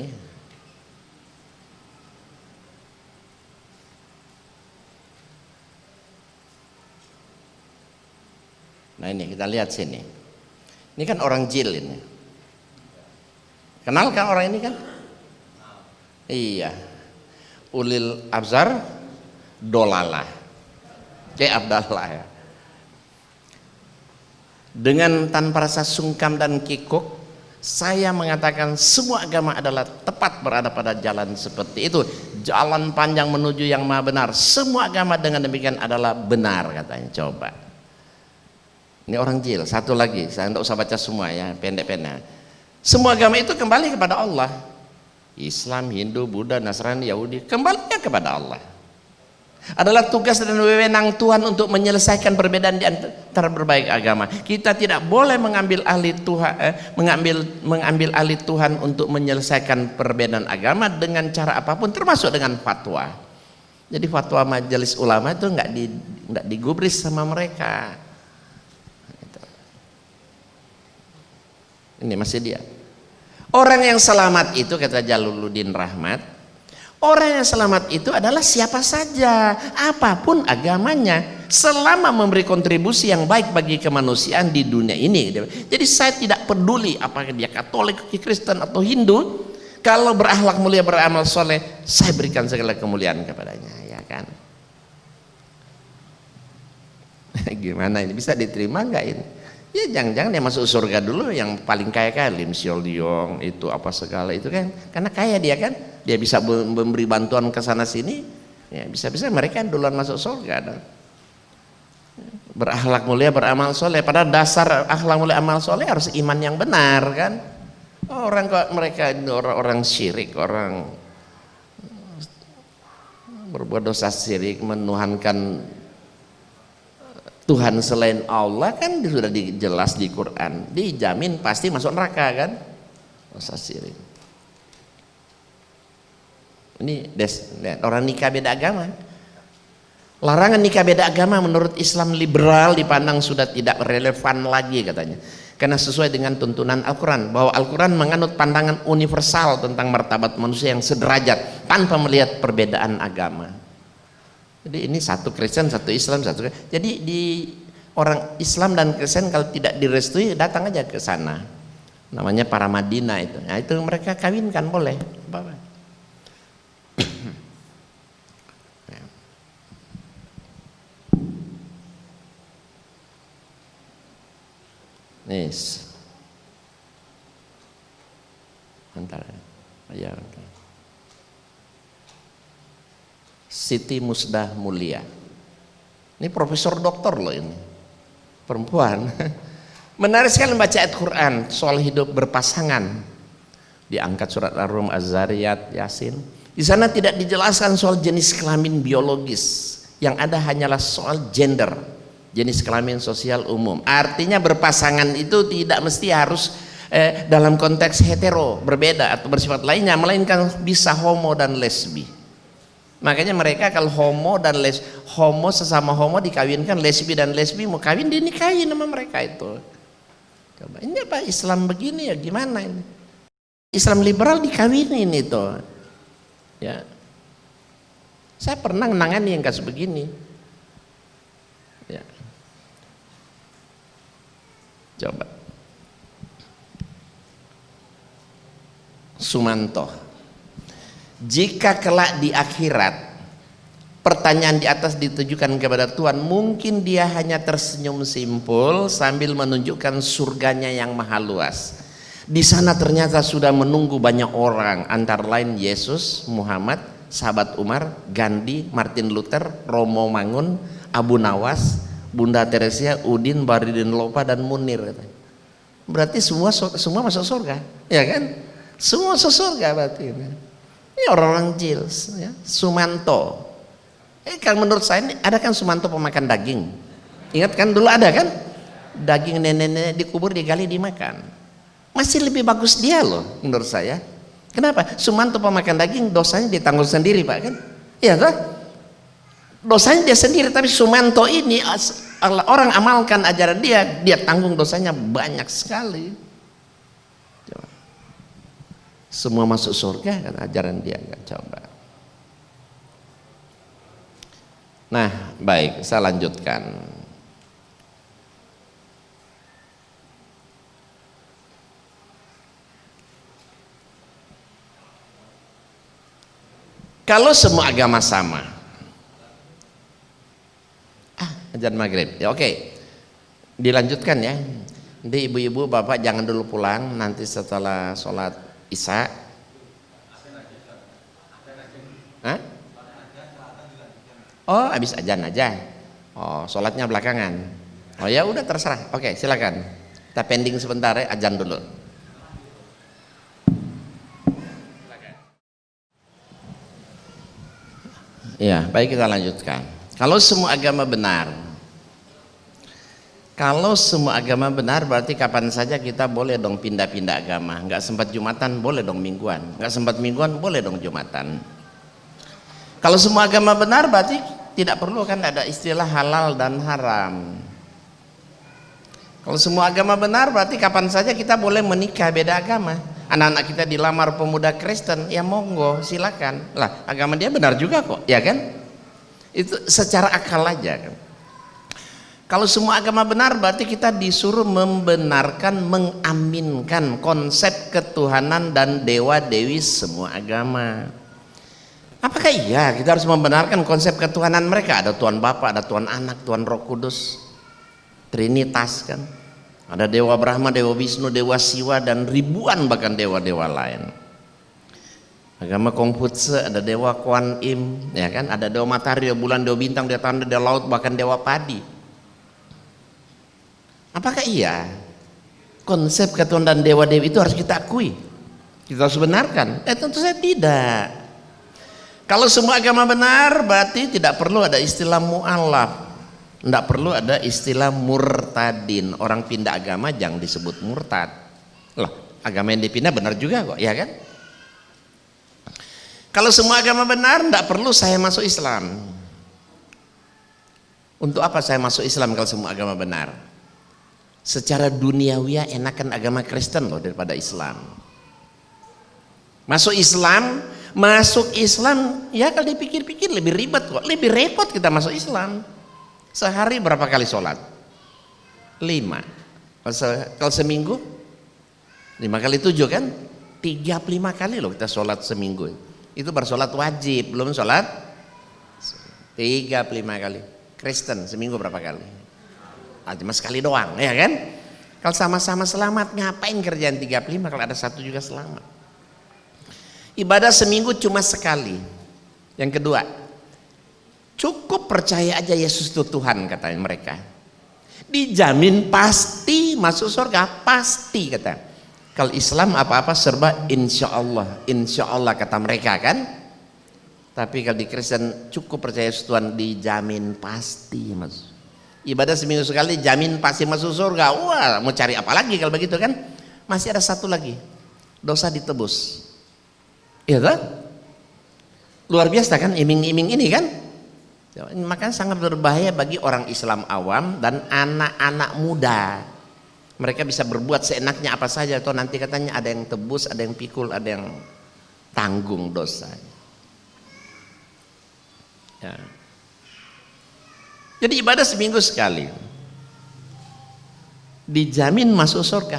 nah ini kita lihat sini. Ini kan orang jil ini. Kenal kan orang ini kan? Iya. Ulil absar dolalah. Kayak Abdallah ya. Dengan tanpa rasa sungkam dan kikuk, saya mengatakan semua agama adalah tepat berada pada jalan seperti itu. Jalan panjang menuju yang maha benar. Semua agama dengan demikian adalah benar katanya. Coba. Ini orang jil. Satu lagi, saya tidak usah baca semua ya, pendek-pendek. Semua agama itu kembali kepada Allah. Islam, Hindu, Buddha, Nasrani, Yahudi, kembalinya kepada Allah. Adalah tugas dan wewenang Tuhan untuk menyelesaikan perbedaan di antara berbagai agama. Kita tidak boleh mengambil alih Tuhan, mengambil alih Tuhan untuk menyelesaikan perbedaan agama dengan cara apapun, termasuk dengan fatwa. Jadi fatwa majelis ulama itu nggak digubris sama mereka. Ini masih dia. Orang yang selamat itu, kata Jaluluddin Rahmat, orang yang selamat itu adalah siapa saja, apapun agamanya, selama memberi kontribusi yang baik bagi kemanusiaan di dunia ini. Jadi saya tidak peduli apakah dia Katolik, Kristen atau Hindu, kalau berakhlak mulia, beramal soleh, saya berikan segala kemuliaan kepadanya, ya kan? Gimana ini, bisa diterima nggak ini? Ya jangan-jangan dia masuk surga dulu yang paling kaya Lim Siol Diong itu apa segala itu kan, karena kaya dia kan, dia bisa memberi bantuan ke sana sini, ya bisa-bisa mereka duluan masuk surga dong. Berakhlak mulia, beramal soleh. Pada dasar akhlak mulia, amal soleh harus iman yang benar kan. Orang kok mereka orang syirik, orang berbuat dosa syirik, menuhankan Tuhan selain Allah kan sudah dijelas di Quran, dijamin pasti masuk neraka kan, dosa syirik. Ini orang nikah beda agama. Larangan nikah beda agama menurut Islam liberal dipandang sudah tidak relevan lagi katanya, karena sesuai dengan tuntunan Al-Quran, bahwa Al-Quran menganut pandangan universal tentang martabat manusia yang sederajat tanpa melihat perbedaan agama. Jadi ini satu Kristen, satu Islam, satu. Jadi di orang Islam dan Kristen kalau tidak direstui datang aja ke sana. Namanya para Madinah itu. Nah itu mereka kawinkan boleh. Nis. Antara. Ya. Siti Musdah Mulia, ini profesor doktor loh, ini perempuan. Menarik sekali membaca ayat Quran soal hidup berpasangan, diangkat surat Ar-Rum, Az-Zariyat, Yasin. Di sana tidak dijelaskan soal jenis kelamin biologis, yang ada hanyalah soal gender, jenis kelamin sosial umum. Artinya berpasangan itu tidak mesti harus dalam konteks hetero, berbeda atau bersifat lainnya, melainkan bisa homo dan lesbi. Makanya mereka kalau homo sesama homo dikawinkan, lesbi dan lesbi mau kawin dinikahin sama mereka itu. Coba ini apa Islam begini ya, gimana ini? Islam liberal dikawinin itu. Ya. Saya pernah nangani yang kasus begini. Ya. Coba. Sumanto. Jika kelak di akhirat pertanyaan di atas ditujukan kepada Tuhan, mungkin dia hanya tersenyum simpul sambil menunjukkan surganya yang maha luas. Di sana ternyata sudah menunggu banyak orang, antara lain Yesus, Muhammad, sahabat Umar, Gandhi, Martin Luther, Romo Mangun, Abu Nawas, Bunda Teresia, Udin, Baridin Lopa, dan Munir. Berarti semua masuk surga, ya kan? Semua masuk surga berarti. Ini orang-orang jil, ya. Sumanto. Kan menurut saya ini ada kan Sumanto pemakan daging. Ingat kan dulu ada kan? Daging nenek-nenek dikubur, digali, dimakan. Masih lebih bagus dia loh menurut saya. Kenapa? Sumanto pemakan daging dosanya ditanggung sendiri Pak kan? Iya kan? Dosanya dia sendiri, tapi Sumanto ini orang amalkan ajaran dia, dia tanggung dosanya banyak sekali. Coba. Semua masuk surga kan ajaran dia, nggak coba. Nah, baik, saya lanjutkan. Kalau semua agama sama, ajan maghrib, ya oke, dilanjutkan ya. Nanti ibu-ibu bapak jangan dulu pulang, nanti setelah sholat isya. Hah? Oh, habis ajan aja. Oh, sholatnya belakangan. Oh ya udah terserah. Oke, silakan. Kita pending sebentar ya, ajan dulu. Ya, baik kita lanjutkan. Kalau semua agama benar, berarti kapan saja kita boleh dong pindah-pindah agama. Nggak sempat Jumatan, boleh dong mingguan. Nggak sempat mingguan, boleh dong Jumatan. Kalau semua agama benar, berarti tidak perlu kan ada istilah halal dan haram. Kalau semua agama benar, berarti kapan saja kita boleh menikah beda agama. Anak-anak kita dilamar pemuda Kristen, ya monggo, silakan. Lah, agama dia benar juga kok, ya kan? Itu secara akal aja kan. Kalau semua agama benar, berarti kita disuruh membenarkan, mengaminkan konsep ketuhanan dan dewa-dewi semua agama. Apakah iya kita harus membenarkan konsep ketuhanan mereka? Ada Tuhan Bapa, ada Tuhan Anak, Tuhan Roh Kudus, Trinitas kan? Ada Dewa Brahma, Dewa Wisnu, Dewa Siwa, dan ribuan bahkan dewa-dewa lain. Agama Konghucu ada Dewa Kuan Im, ya kan? Ada Dewa Matahari, Dewa Bulan, Dewa Bintang, Dewa Tanda, Dewa Laut, bahkan Dewa Padi. Apakah iya konsep ketuhanan dan dewa-dewi itu harus kita akui? Kita harus benarkan? Tentu saja tidak. Kalau semua agama benar, berarti tidak perlu ada istilah mu'alaf. Tidak perlu ada istilah murtadin. Orang pindah agama jangan disebut murtad. Loh, agama yang dipindah benar juga kok, ya kan? Kalau semua agama benar, tidak perlu saya masuk Islam. Untuk apa saya masuk Islam kalau semua agama benar? Secara duniawi enakan agama Kristen loh daripada Islam. Masuk Islam ya kalau dipikir-pikir lebih ribet kok, lebih repot kita masuk Islam. Sehari berapa kali sholat? 5. Kalau seminggu 5 kali 7 kan? 35 kali loh kita sholat seminggu. Itu baru sholat wajib, belum sholat 35 kali. Kristen seminggu berapa kali? Cuma sekali doang, ya kan? Kalau sama-sama selamat, ngapain kerjaan 35 kalau ada satu juga selamat? Ibadah seminggu cuma sekali. Yang kedua, cukup percaya aja Yesus itu Tuhan, katanya mereka. Dijamin pasti masuk surga, pasti kata. Kalau Islam apa-apa serba insya Allah kata mereka kan. Tapi kalau di Kristen cukup percaya Yesus Tuhan, dijamin pasti masuk. Ibadah seminggu sekali jamin pasti masuk surga. Wah, mau cari apa lagi kalau begitu kan? Masih ada satu lagi, dosa ditebus. Iya kan? Luar biasa kan iming-iming ini kan? Makanya sangat berbahaya bagi orang Islam awam dan anak-anak muda. Mereka bisa berbuat seenaknya apa saja, atau nanti katanya ada yang tebus, ada yang pikul, ada yang tanggung dosa. Ya. Jadi ibadah seminggu sekali, dijamin masuk surga,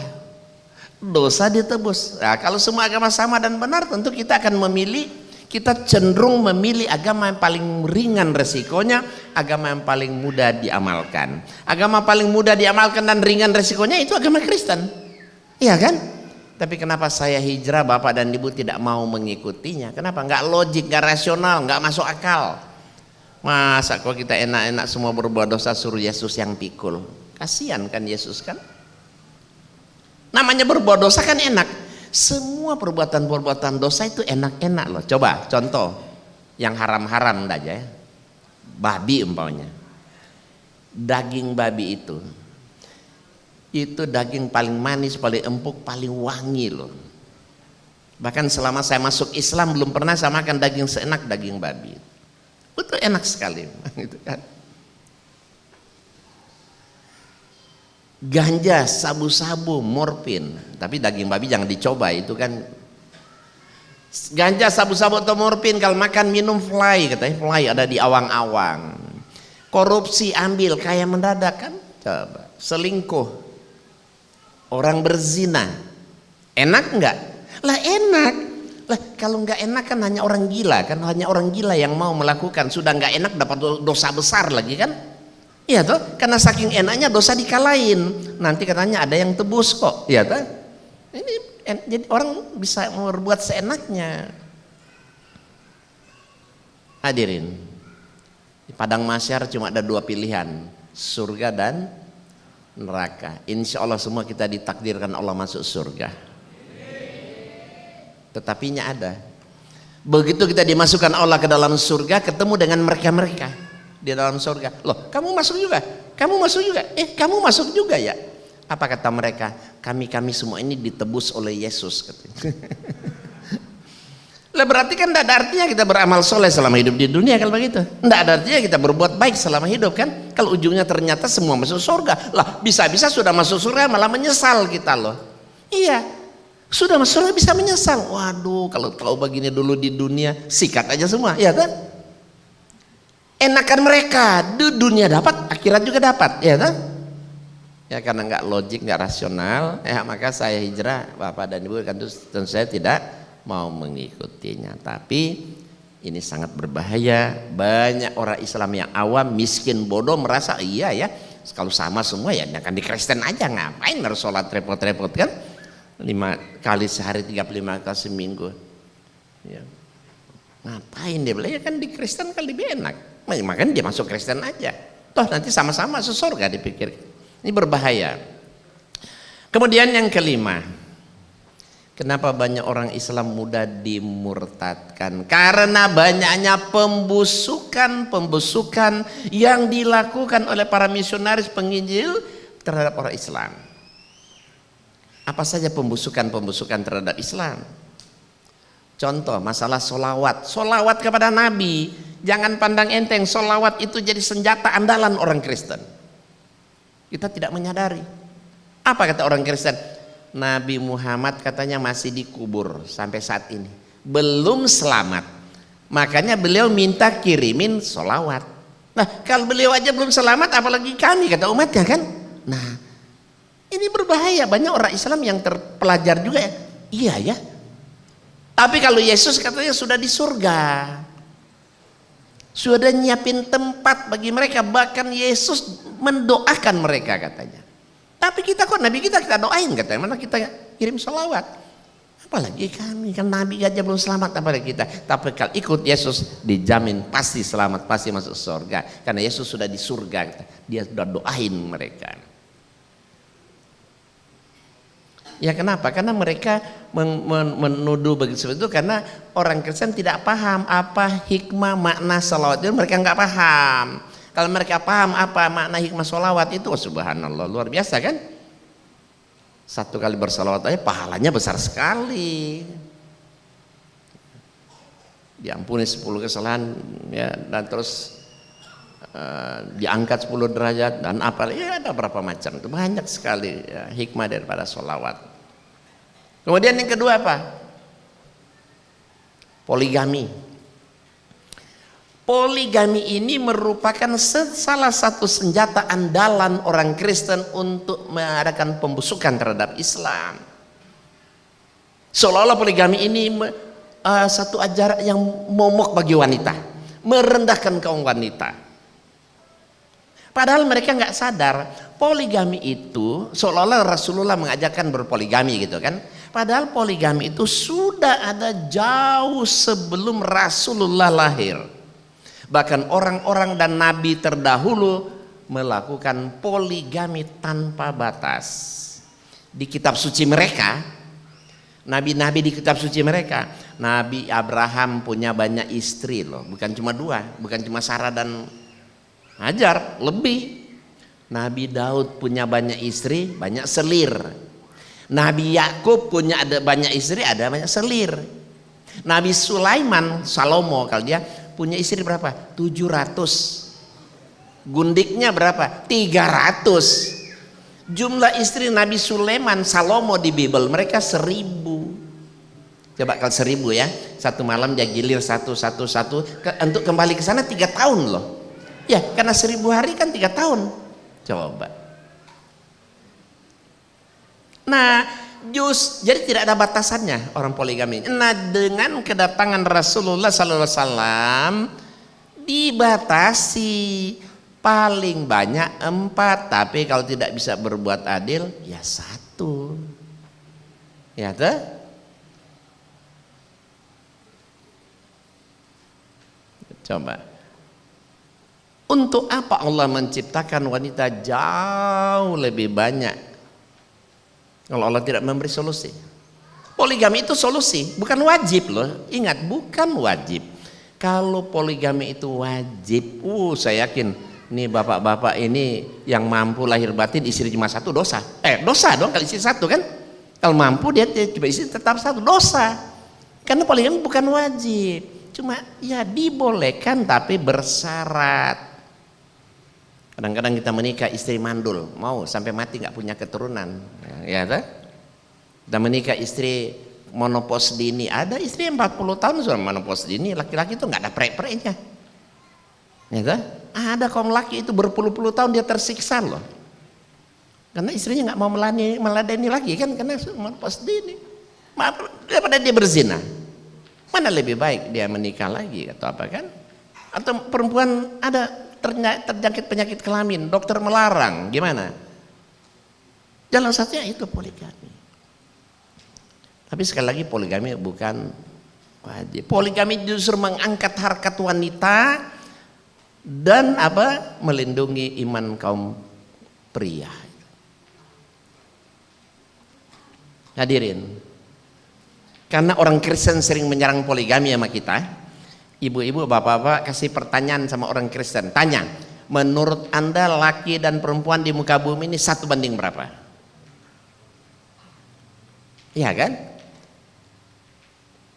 dosa ditebus. Nah, kalau semua agama sama dan benar, tentu kita akan memilih, kita cenderung memilih agama yang paling ringan resikonya, agama yang paling mudah diamalkan. Agama paling mudah diamalkan dan ringan resikonya itu agama Kristen, iya kan? Tapi kenapa saya hijrah, bapak dan ibu tidak mau mengikutinya? Kenapa? Nggak logik, nggak rasional, nggak masuk akal. Masa kalau kita enak-enak semua berbuat dosa suruh Yesus yang pikul? Kasihan kan Yesus kan? Namanya berbuat dosa kan enak. Semua perbuatan-perbuatan dosa itu enak-enak loh. Coba contoh yang haram-haram aja ya. Babi umpamanya. Daging babi itu daging paling manis, paling empuk, paling wangi loh. Bahkan selama saya masuk Islam belum pernah saya makan daging seenak daging babi. Itu enak sekali gitu kan. ganja, sabu-sabu, morfin. Tapi daging babi jangan dicoba, itu kan ganja, sabu-sabu atau morfin. Kalau makan minum fly, katanya fly ada di awang-awang. Korupsi ambil kaya mendadak kan, coba. Selingkuh, orang berzina, enak enggak? Lah enak. Lah kalau enggak enak kan hanya orang gila, kan hanya orang gila yang mau melakukan. Sudah enggak enak dapat dosa besar lagi kan? Iya toh, karena saking enaknya dosa dikalahin. Nanti katanya ada yang tebus kok, iya toh? Ini jadi orang bisa berbuat seenaknya. Hadirin, di padang mahsyar cuma ada dua pilihan, surga dan neraka. Insya Allah semua kita ditakdirkan Allah masuk surga. Tetapinya ada. Begitu kita dimasukkan Allah ke dalam surga, ketemu dengan mereka-mereka di dalam surga. Loh, kamu masuk juga? Kamu masuk juga? Kamu masuk juga ya? Apa kata mereka? Kami semua ini ditebus oleh Yesus, katanya. Lah berarti kan tidak ada artinya kita beramal soleh selama hidup di dunia kalau begitu. Tidak ada artinya kita berbuat baik selama hidup kan? Kalau ujungnya ternyata semua masuk surga. Lah bisa-bisa sudah masuk surga malah menyesal kita loh. Iya, sudah masuk surga bisa menyesal. Waduh, kalau tahu begini dulu di dunia, sikat aja semua, ya kan? Enakan mereka, di dunia dapat, akhirat juga dapat, ya kan? Ya karena nggak logik, nggak rasional, maka saya hijrah, Bapak dan Ibu kan tentu saya tidak mau mengikutinya. Tapi ini sangat berbahaya. Banyak orang Islam yang awam, miskin, bodoh merasa iya ya, kalau sama semua ya kan di Kristen aja, ngapain harus sholat repot-repot kan? 5 kali sehari, 35 kali seminggu. Ya. Ngapain dia bilang ya kan di Kristen kali lebih enak. Makanya dia masuk Kristen aja. Toh nanti sama-sama masuk surga dipikir. Ini berbahaya. Kemudian yang kelima, kenapa banyak orang Islam mudah dimurtadkan? Karena banyaknya pembusukan yang dilakukan oleh para misionaris penginjil terhadap orang Islam. Apa saja pembusukan terhadap Islam? Contoh masalah solawat kepada Nabi. Jangan pandang enteng, solawat itu jadi senjata andalan orang Kristen. Kita tidak menyadari. Apa kata orang Kristen? Nabi Muhammad katanya masih dikubur sampai saat ini, belum selamat. Makanya beliau minta kirimin solawat. Nah kalau beliau aja belum selamat, apalagi kami kata umatnya kan. Nah ini berbahaya. Banyak orang Islam yang terpelajar juga ya. Iya ya. Tapi kalau Yesus katanya sudah di surga, sudah nyiapin tempat bagi mereka, bahkan Yesus mendoakan mereka katanya. Tapi kita kok Nabi kita doain katanya, mana kita kirim salawat. Apalagi kami kan Nabi aja belum selamat, apalagi kita. Tapi kalau ikut Yesus dijamin pasti selamat, pasti masuk surga. Karena Yesus sudah di surga, dia sudah doain mereka. Ya kenapa? Karena mereka menuduh begitu itu karena orang Kristen tidak paham apa hikmah makna salawat itu, mereka nggak paham. Kalau mereka paham apa makna hikmah salawat itu, subhanallah luar biasa kan? 1 kali bersalawat aja pahalanya besar sekali. Diampuni 10 kesalahan ya, dan terus diangkat 10 derajat dan apa ya, ada berapa macam itu, banyak sekali ya, hikmah daripada sholawat. Kemudian yang kedua apa? Poligami. Poligami ini merupakan salah satu senjata andalan orang Kristen untuk mengadakan pembusukan terhadap Islam. Seolah-olah poligami ini satu ajaran yang momok bagi wanita, merendahkan kaum wanita. Padahal mereka nggak sadar poligami itu seolah-olah Rasulullah mengajarkan berpoligami gitu kan. Padahal poligami itu sudah ada jauh sebelum Rasulullah lahir. Bahkan orang-orang dan nabi terdahulu melakukan poligami tanpa batas. Di kitab suci mereka, nabi-nabi di kitab suci mereka, Nabi Abraham punya banyak istri loh, bukan cuma 2, bukan cuma Sarah dan Hajar, lebih. Nabi Daud punya banyak istri, banyak selir. Nabi Yakub punya ada banyak istri, ada banyak selir. Nabi Sulaiman, Salomo kalau dia punya istri berapa? 700. Gundiknya berapa? 300. Jumlah istri Nabi Sulaiman, Salomo di Bible mereka 1000. Coba kalau 1000 ya, satu malam dia gilir satu untuk kembali ke sana 3 tahun loh. Ya karena 1000 hari kan 3 tahun. Coba. Nah jadi tidak ada batasannya orang poligami. Nah dengan kedatangan Rasulullah SAW dibatasi paling banyak 4, tapi kalau tidak bisa berbuat adil ya 1. Ya tuh. Coba. Untuk apa Allah menciptakan wanita jauh lebih banyak kalau Allah tidak memberi solusi? Poligami itu solusi, bukan wajib loh. Ingat, bukan wajib. Kalau poligami itu wajib, saya yakin nih bapak-bapak ini yang mampu lahir batin istri cuma 1 dosa. Dosa dong kalau istri 1 kan? Kalau mampu dia coba istri tetap 1 dosa. Karena poligami bukan wajib. Cuma ya dibolehkan tapi bersyarat. Kadang-kadang kita menikah istri mandul, mau sampai mati nggak punya keturunan, ya kan? Kita menikah istri monopos dini, ada istri 40 tahun sudah monopos dini, laki-laki itu nggak ada prek-preknya, ya kan? Ada kaum laki itu berpuluh-puluh tahun dia tersiksa loh, karena istrinya nggak mau meladeni lagi kan, karena monopos dini. Daripada dia berzina, mana lebih baik dia menikah lagi atau apa kan? Atau perempuan ada terjangkit penyakit kelamin, dokter melarang, gimana? Jalan satunya itu poligami. Tapi sekali lagi poligami bukan wajib. Poligami justru mengangkat harkat wanita dan melindungi iman kaum pria. Hadirin, karena orang Kristen sering menyerang poligami sama kita. Ibu-ibu, bapak-bapak kasih pertanyaan sama orang Kristen. Tanya, menurut Anda laki dan perempuan di muka bumi ini 1 banding berapa? Iya kan?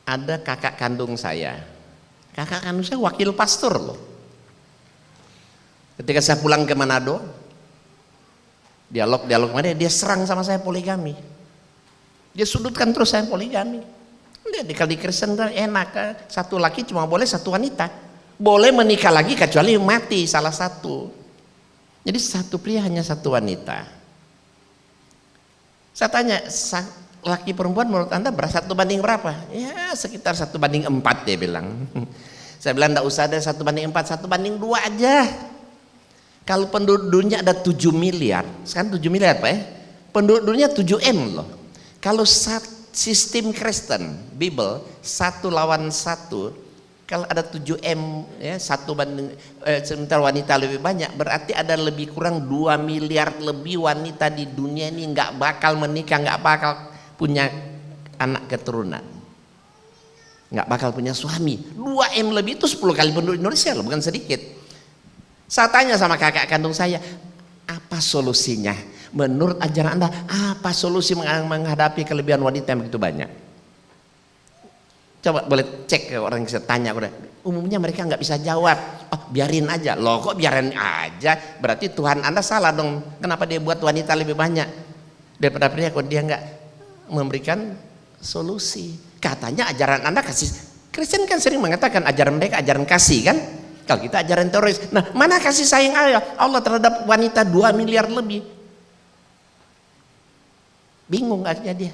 Ada kakak kandung saya. Kakak kandung saya wakil pastor loh. Ketika saya pulang ke Manado, dialog mana dia serang sama saya poligami. Dia sudutkan terus saya poligami. Kalau di Kristen enak, 1 laki cuma boleh 1 wanita, boleh menikah lagi kecuali mati salah satu. Jadi 1 pria hanya 1 wanita. Saya tanya, laki perempuan menurut Anda 1 banding berapa? Ya sekitar 1 banding 4 dia bilang. Saya bilang enggak usah ada 1 banding 4, 1 banding 2 aja. Kalau penduduknya ada 7 miliar, sekarang 7 miliar Pak ya, penduduknya 7M loh. Kalau sistem Kristen, Bible 1 lawan 1, kalau ada 7M ya, 1 banding sementara wanita lebih banyak, berarti ada lebih kurang 2 miliar lebih wanita di dunia ini nggak bakal menikah, nggak bakal punya anak keturunan, nggak bakal punya suami. 2M lebih itu 10 kali penduduk Indonesia loh, bukan sedikit. Saya tanya sama kakak kandung saya, apa solusinya? Menurut ajaran Anda, apa solusi menghadapi kelebihan wanita yang begitu banyak? Coba boleh cek ke orang yang saya tanya. Umumnya mereka nggak bisa jawab. Oh biarin aja. Loh kok biarin aja? Berarti Tuhan Anda salah dong. Kenapa dia buat wanita lebih banyak daripada pria? Kok dia nggak memberikan solusi? Katanya ajaran Anda kasih. Kristen kan sering mengatakan ajaran mereka ajaran kasih kan? Kalau kita ajaran teroris. Nah mana kasih sayang Allah terhadap wanita 2 miliar lebih? Bingung akhirnya dia.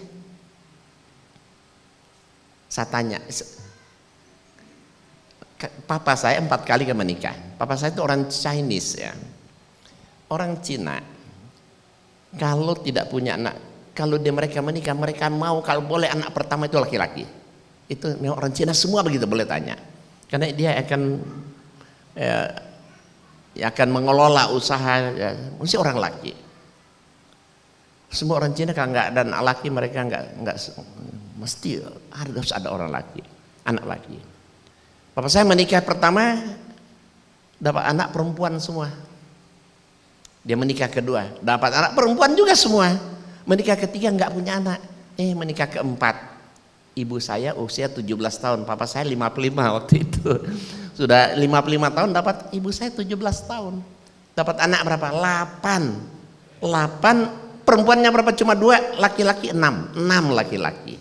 Saya tanya, papa saya 4 kali menikah. Papa saya itu orang Chinese ya, orang Cina. Kalau tidak punya anak, kalau mereka menikah, mereka mau kalau boleh anak pertama itu laki-laki. Itu memang orang Cina semua begitu, boleh tanya. Karena dia akan mengelola usaha, mesti orang laki. Semua orang Cina kalau nggak ada anak laki, mereka nggak mesti harus ada orang laki, anak laki. Papa saya menikah pertama dapat anak perempuan semua. Dia menikah kedua dapat anak perempuan juga semua. Menikah ketiga nggak punya anak. Menikah keempat, ibu saya usia 17 tahun, papa saya 55 waktu itu. Sudah 55 tahun dapat ibu saya 17 tahun. Dapat anak berapa? 8 Perempuannya berapa? Cuma 2, laki-laki 6 laki-laki.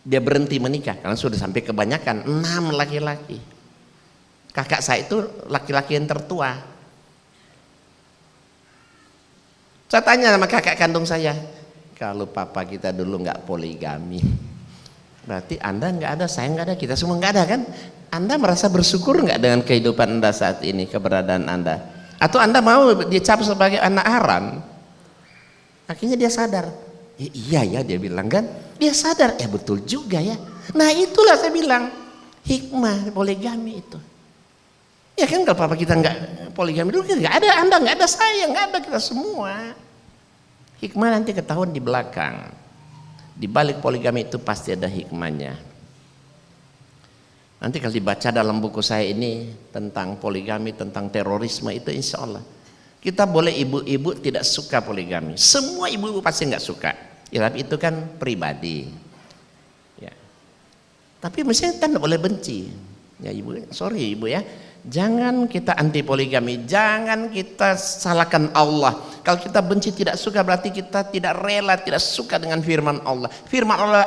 Dia berhenti menikah karena sudah sampai kebanyakan, 6 laki-laki. Kakak saya itu laki-laki yang tertua. Saya tanya sama kakak kandung saya, kalau papa kita dulu nggak poligami, berarti Anda nggak ada, saya nggak ada, kita semua nggak ada kan? Anda merasa bersyukur nggak dengan kehidupan Anda saat ini, keberadaan Anda? Atau Anda mau dicap sebagai anak haram? Akhirnya dia sadar, iya ya, dia bilang kan, dia sadar, betul juga ya. Nah itulah saya bilang hikmah poligami itu. Ya kan, kalau papa kita nggak poligami dulu, nggak ada Anda, nggak ada saya, nggak ada kita semua. Hikmah nanti ketahuan di belakang. Di balik poligami itu pasti ada hikmahnya. Nanti kalau dibaca dalam buku saya ini tentang poligami, tentang terorisme itu, insya Allah kita boleh, ibu-ibu tidak suka poligami. Semua ibu-ibu pasti nggak suka. Ya, tapi itu kan pribadi. Ya. Tapi mestinya kita nggak boleh benci. Ya ibu, sorry ibu ya. Jangan kita anti poligami, jangan kita salahkan Allah. Kalau kita benci, tidak suka, berarti kita tidak rela, tidak suka dengan firman Allah. Firman Allah,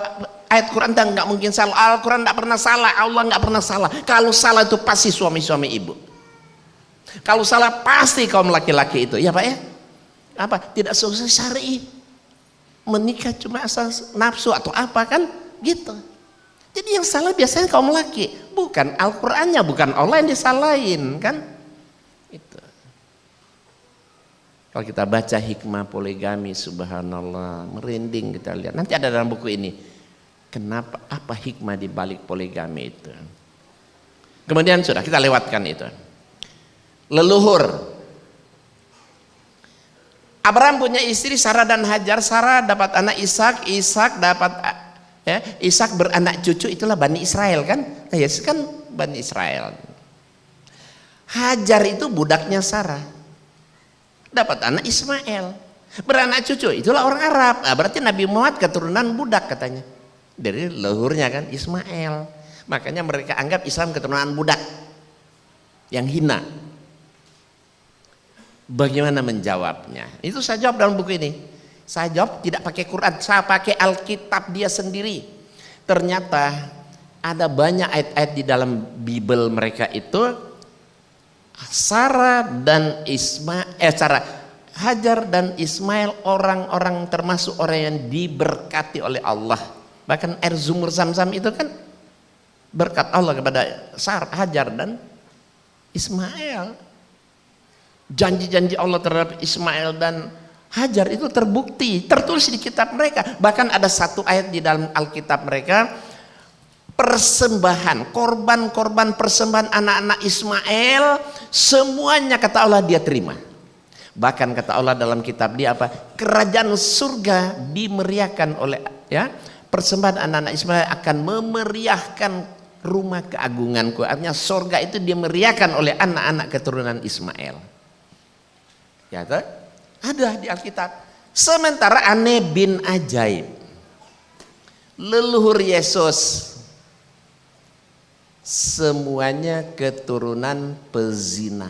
ayat Quran nggak mungkin salah. Al-Quran nggak pernah salah, Allah nggak pernah salah. Kalau salah itu pasti suami-suami ibu. Kalau salah pasti kaum laki-laki itu, ya Pak ya. Apa? Tidak sesuai syar'i. Menikah cuma asal nafsu atau apa kan? Gitu. Jadi yang salah biasanya kaum laki, bukan Al-Qur'annya, bukan Allah yang disalahin kan? Itu. Kalau kita baca hikmah poligami, subhanallah, merinding kita lihat. Nanti ada dalam buku ini. Kenapa, apa hikmah di balik poligami itu? Kemudian sudah kita lewatkan itu. Leluhur. Abraham punya istri Sarah dan Hajar. Sarah dapat anak Ishak, Ishak dapat Ishak beranak cucu, itulah Bani Israel kan? Yesus kan Bani Israel. Hajar itu budaknya Sarah, dapat anak Ismail, beranak cucu, itulah orang Arab. Nah, berarti Nabi Muhammad keturunan budak katanya, dari leluhurnya kan Ismail. Makanya mereka anggap Islam keturunan budak yang hina. Bagaimana menjawabnya? Itu saya jawab dalam buku ini. Saya jawab tidak pakai Quran, saya pakai Alkitab dia sendiri. Ternyata ada banyak ayat-ayat di dalam Bible mereka itu, Sarah dan Hajar dan Ismail orang-orang, termasuk orang yang diberkati oleh Allah. Bahkan air sumur Zam-Zam itu kan berkat Allah kepada Sarah, Hajar dan Ismail. Janji-janji Allah terhadap Ismail dan Hajar itu terbukti, tertulis di kitab mereka. Bahkan ada satu ayat di dalam Alkitab mereka, persembahan, korban-korban persembahan anak-anak Ismail, semuanya kata Allah dia terima. Bahkan kata Allah dalam kitab dia apa? Kerajaan surga dimeriahkan oleh persembahan anak-anak Ismail akan memeriahkan rumah keagunganku. Artinya surga itu dimeriahkan oleh anak-anak keturunan Ismail. Ya, ada di Alkitab. Sementara aneh bin ajaib, leluhur Yesus, semuanya keturunan pezina.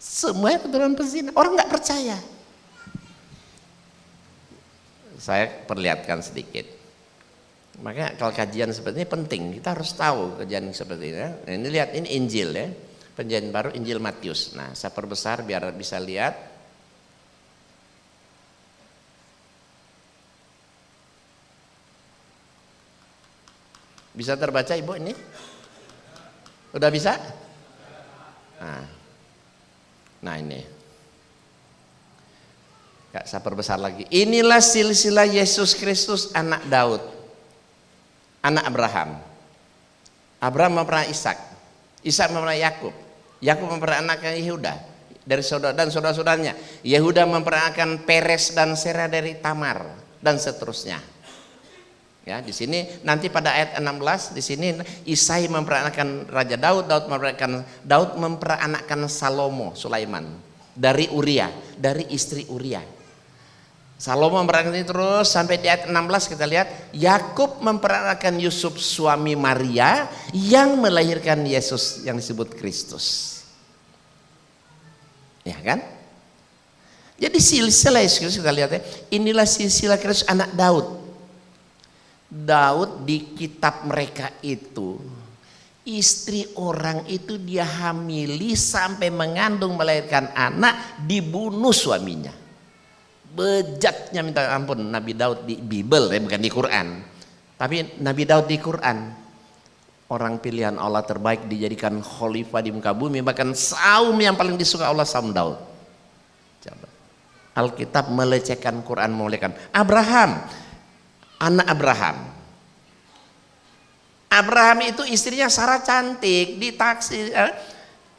Semuanya keturunan pezina. Orang nggak percaya. Saya perlihatkan sedikit. Makanya kalau kajian seperti ini penting, kita harus tahu kajian seperti ini. Nah, ini lihat, ini Injil ya. Perjanjian baru Injil Matius. Nah, saya perbesar biar bisa lihat. Bisa terbaca Ibu ini? Udah bisa? Nah ini. Saya perbesar lagi. Inilah silsilah Yesus Kristus anak Daud, anak Abraham. Abraham memperanak Ishak, Ishak memperanak Yakub, Yakub memperanak Yehuda dari saudara dan saudara-saudaranya. Yehuda memperanakkan Peres dan Serah dari Tamar dan seterusnya. Ya, di sini nanti pada ayat 16 di sini Isai memperanakkan Raja Daud, Daud memperanakkan Salomo, Sulaiman dari Uria, dari istri Uria. Salomo memperanakkan ini terus sampai di ayat 16 kita lihat Yakub memperanakkan Yusuf suami Maria yang melahirkan Yesus yang disebut Kristus. Ya kan? Jadi silsilah kita lihat ya, inilah silsilah Kristus anak Daud. Daud di kitab mereka itu, istri orang itu dia hamili sampai mengandung melahirkan anak, dibunuh suaminya. Bejatnya minta ampun Nabi Daud di Bible ya, bukan di Quran. Tapi Nabi Daud di Quran, orang pilihan Allah terbaik, dijadikan khalifah di muka bumi, bahkan saum yang paling disuka Allah saum Daud. Coba. Alkitab melecehkan, Quran melecehkan. Abraham, anak Abraham. Abraham itu istrinya Sarah cantik, ditaksi,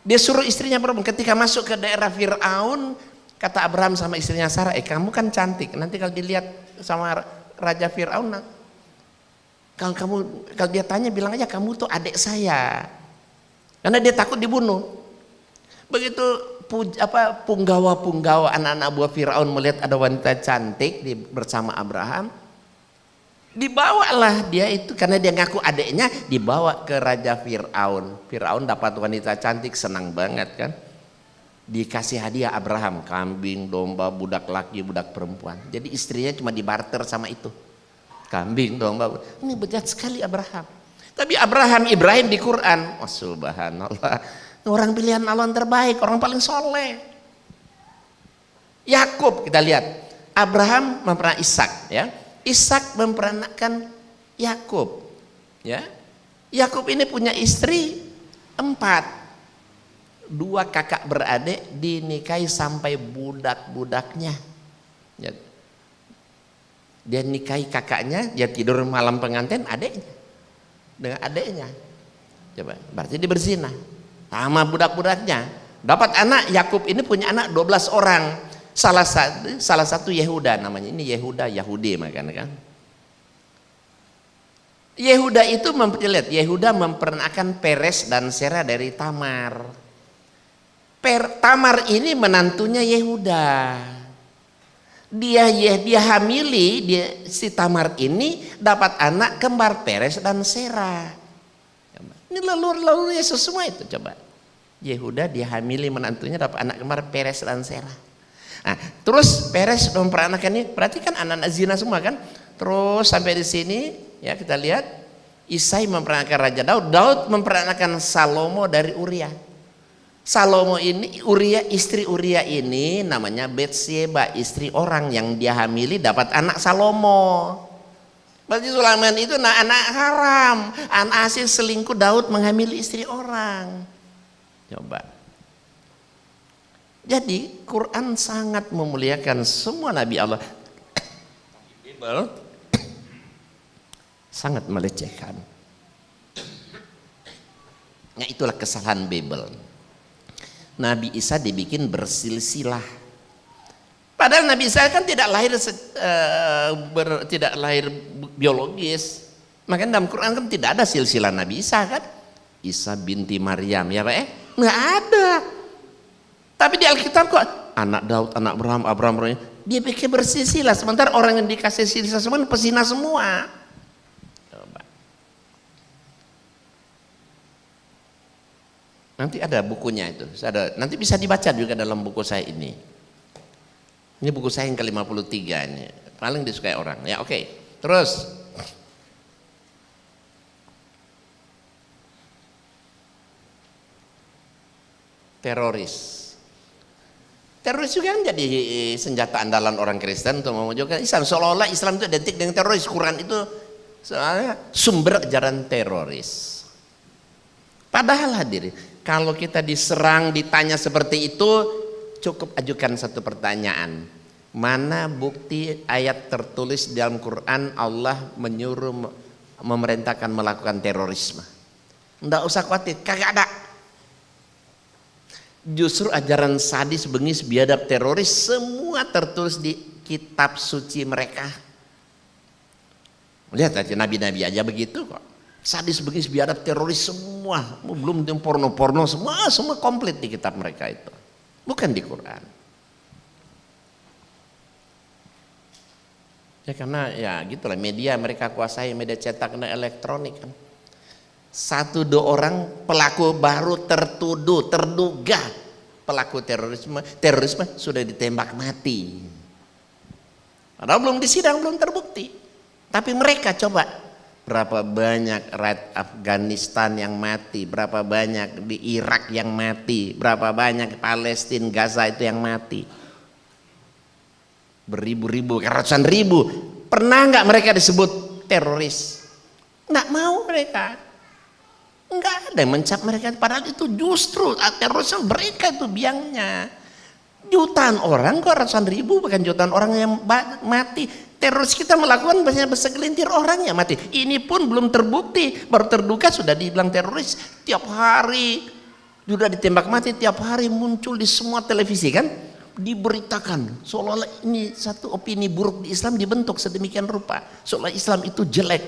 dia suruh istrinya perempuan. Ketika masuk ke daerah Fir'aun, kata Abraham sama istrinya Sarah, kamu kan cantik, nanti kalau dilihat sama Raja Fir'aun, kalau dia tanya bilang aja kamu tuh adik saya, karena dia takut dibunuh. Begitu punggawa-punggawa anak-anak buah Fir'aun melihat ada wanita cantik bersama Abraham, dibawalah dia itu, karena dia ngaku adiknya, dibawa ke Raja Fir'aun. Fir'aun dapat wanita cantik, senang banget kan, dikasih hadiah Abraham, kambing, domba, budak laki, budak perempuan. Jadi istrinya cuma dibarter sama itu, kambing, domba. Ini bejat sekali Abraham. Tapi Ibrahim di Quran, oh subhanallah, orang pilihan Allah yang terbaik, orang paling soleh. Yakub kita lihat, Abraham memperanak Ishak, ya. Ishak memperanakkan Yakub, ya. Yakub ini punya istri 4, 2 kakak beradik dinikahi sampai budak-budaknya. Ya. Dia nikahi kakaknya, dia tidur malam pengantin adiknya dengan adiknya. Coba, berarti dia berzina sama budak-budaknya. Dapat anak, Yakub ini punya anak 12 orang. Salah satu Yehuda namanya. Ini Yahudi makanya kan. Yehuda memperanakan Peres dan Serah dari Tamar. Tamar ini menantunya Yehuda. Dia hamili, si Tamar ini dapat anak kembar Peres dan Serah. Ini lalu Yesus semua itu coba. Yehuda dia hamili menantunya dapat anak kembar Peres dan Serah. Nah, terus Peres memperanakan ini, berarti kan anak-anak zina semua kan. Terus sampai di sini ya kita lihat Isai memperanakan Raja Daud, Daud memperanakan Salomo dari Uria. Salomo ini istri Uria ini namanya Betsyeba, istri orang yang dia hamili dapat anak Salomo. Berarti Sulaiman itu anak haram, anak hasil selingkuh Daud menghamili istri orang. Coba. Jadi Quran sangat memuliakan semua nabi Allah. Bible sangat melecehkan. Nah, itulah kesalahan Bible. Nabi Isa dibikin bersilsilah. Padahal Nabi Isa kan tidak lahir biologis. Makanya dalam Quran kan tidak ada silsilah Nabi Isa kan. Isa binti Maryam ya Pak nggak ada. Tapi di Alkitab kok anak Daud, anak Abraham, dia bikin bersilsilah. Sementara orang yang dikasih silsilah semua pesina semua. Coba. Nanti ada bukunya itu. Nanti bisa dibaca juga dalam buku saya ini. Ini buku saya yang ke-53 ini. Paling disukai orang. Ya oke. Terus. Teroris juga kan jadi senjata andalan orang Kristen untuk memojokkan Islam. Seolah-olah Islam itu identik dengan teroris. Quran itu soalnya sumber ajaran teroris. Padahal hadirin, kalau kita diserang, ditanya seperti itu, cukup ajukan satu pertanyaan. Mana bukti ayat tertulis dalam Quran Allah menyuruh memerintahkan melakukan terorisme? Enggak usah khawatir, kagak ada. Justru ajaran sadis, bengis, biadab, teroris semua tertulis di kitab suci mereka. Lihat aja nabi-nabi aja begitu kok. Sadis, bengis, biadab, teroris semua. Belum porno-porno semua komplit di kitab mereka itu. Bukan di Quran. Ya karena ya gitulah media mereka kuasai, media cetak dan elektronik kan. 1-2 orang pelaku baru terduga pelaku terorisme sudah ditembak mati. Padahal belum disidang, belum terbukti. Tapi mereka coba, berapa banyak rakyat Afghanistan yang mati, berapa banyak di Irak yang mati, berapa banyak Palestina, Gaza itu yang mati. Beribu-ribu, ratusan ribu. Pernah nggak mereka disebut teroris? Nggak mau mereka. Nggak ada yang mencap mereka. Padahal itu justru teroris mereka itu biangnya. Jutaan orang kok, ratusan ribu, bukan jutaan orang yang mati. Teroris kita melakukan banyak segelintir orang yang mati. Ini pun belum terbukti, baru terduga sudah dibilang teroris. Tiap hari sudah ditembak mati, tiap hari muncul di semua televisi kan, diberitakan seolah-olah ini satu opini buruk di Islam dibentuk sedemikian rupa, seolah Islam itu jelek,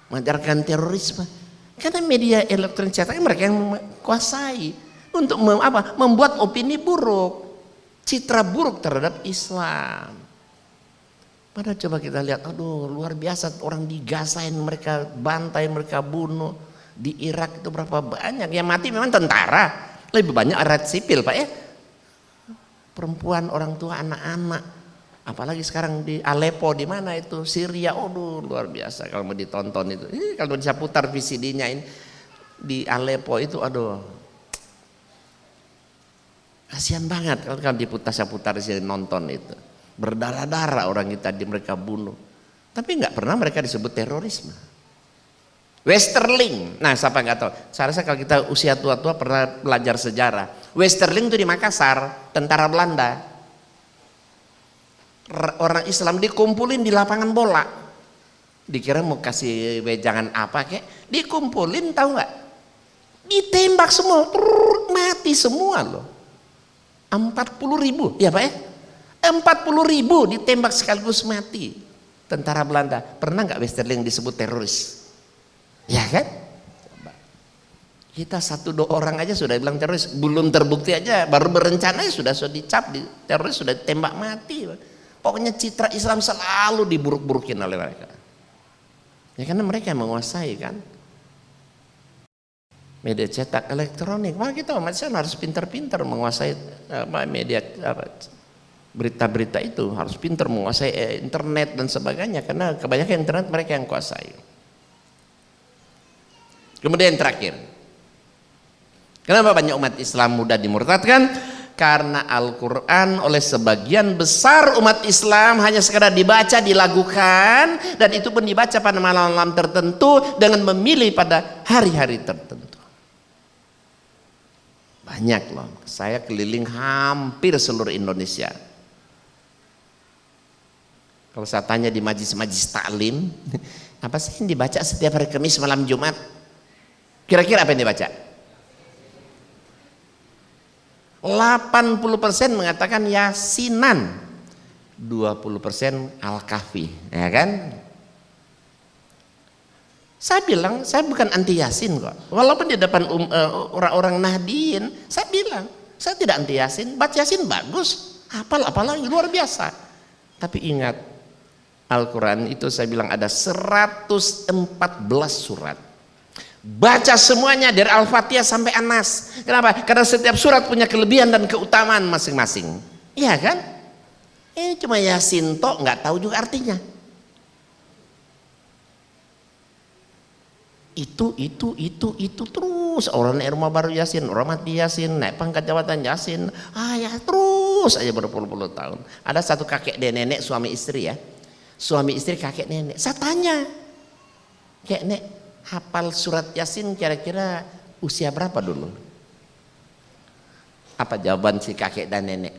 mengajarkan terorisme. Karena media elektronik cetak mereka yang menguasai untuk membuat opini buruk, citra buruk terhadap Islam. Padahal coba kita lihat, aduh luar biasa, orang di Gaza mereka bantai, mereka bunuh. Di Irak itu berapa banyak yang mati, memang tentara, lebih banyak rakyat sipil Pak ya, perempuan, orang tua, anak-anak. Apalagi sekarang di Aleppo, di mana itu, Syria, aduh luar biasa kalau mau ditonton itu. Kalau bisa putar VCD-nya ini di Aleppo itu, aduh kasihan banget kalau diputar-putar di sini nonton itu. Berdarah-darah orang kita mereka bunuh, tapi nggak pernah mereka disebut terorisme. Westerling, nah siapa nggak tahu? Saya rasa kalau kita usia tua-tua pernah belajar sejarah. Westerling itu di Makassar, tentara Belanda. Orang Islam dikumpulin di lapangan bola, dikira mau kasih wejangan apa kek, dikumpulin tahu nggak? Ditembak semua, mati semua loh. 40.000, ya Pak ya? 40.000 ditembak sekaligus mati tentara Belanda. Pernah nggak Westerling disebut teroris? Ya kan? Kita 1-2 orang aja sudah bilang teroris, belum terbukti aja, baru berencana sudah dicap di teroris, sudah ditembak mati. Pokoknya citra Islam selalu diburuk-burukin oleh mereka. Ya karena mereka yang menguasai kan media cetak elektronik. Maka kita umat Islam harus pintar-pintar menguasai media berita-berita itu, harus pintar menguasai internet dan sebagainya, karena kebanyakan internet mereka yang kuasai. Kemudian terakhir, kenapa banyak umat Islam mudah dimurtadkan? Karena Al-Quran oleh sebagian besar umat Islam hanya sekadar dibaca, dilakukan, dan itu pun dibaca pada malam-malam tertentu dengan memilih pada hari-hari tertentu. Banyak loh, saya keliling hampir seluruh Indonesia. Kalau saya tanya di majlis-majlis taklim, apa sih yang dibaca setiap hari Kamis malam Jumat? Kira-kira apa yang dibaca? 80% mengatakan Yasinan, 20% Al-Kahfi, ya kan? Saya bilang, saya bukan anti Yasin kok. Walaupun di depan orang-orang Nahdien, saya bilang, saya tidak anti Yasin. Baca Yasin bagus, hafal luar biasa. Tapi ingat, Al-Quran itu saya bilang ada 114 surat. Baca semuanya dari Al-Fatihah sampai An-Nas. Kenapa? Karena setiap surat punya kelebihan dan keutamaan masing-masing. Iya kan? Ini cuma Yasin tok, nggak tahu juga artinya. Itu terus orang naik rumah baru Yasin, orang mati Yasin, naik pangkat jabatan Yasin. Ya terus aja berpuluh-puluh tahun. Ada satu kakek dan nenek suami istri ya. Suami istri kakek nenek. Saya tanya, kakek nenek hafal surat Yasin kira-kira usia berapa dulu? Apa jawaban si kakek dan nenek?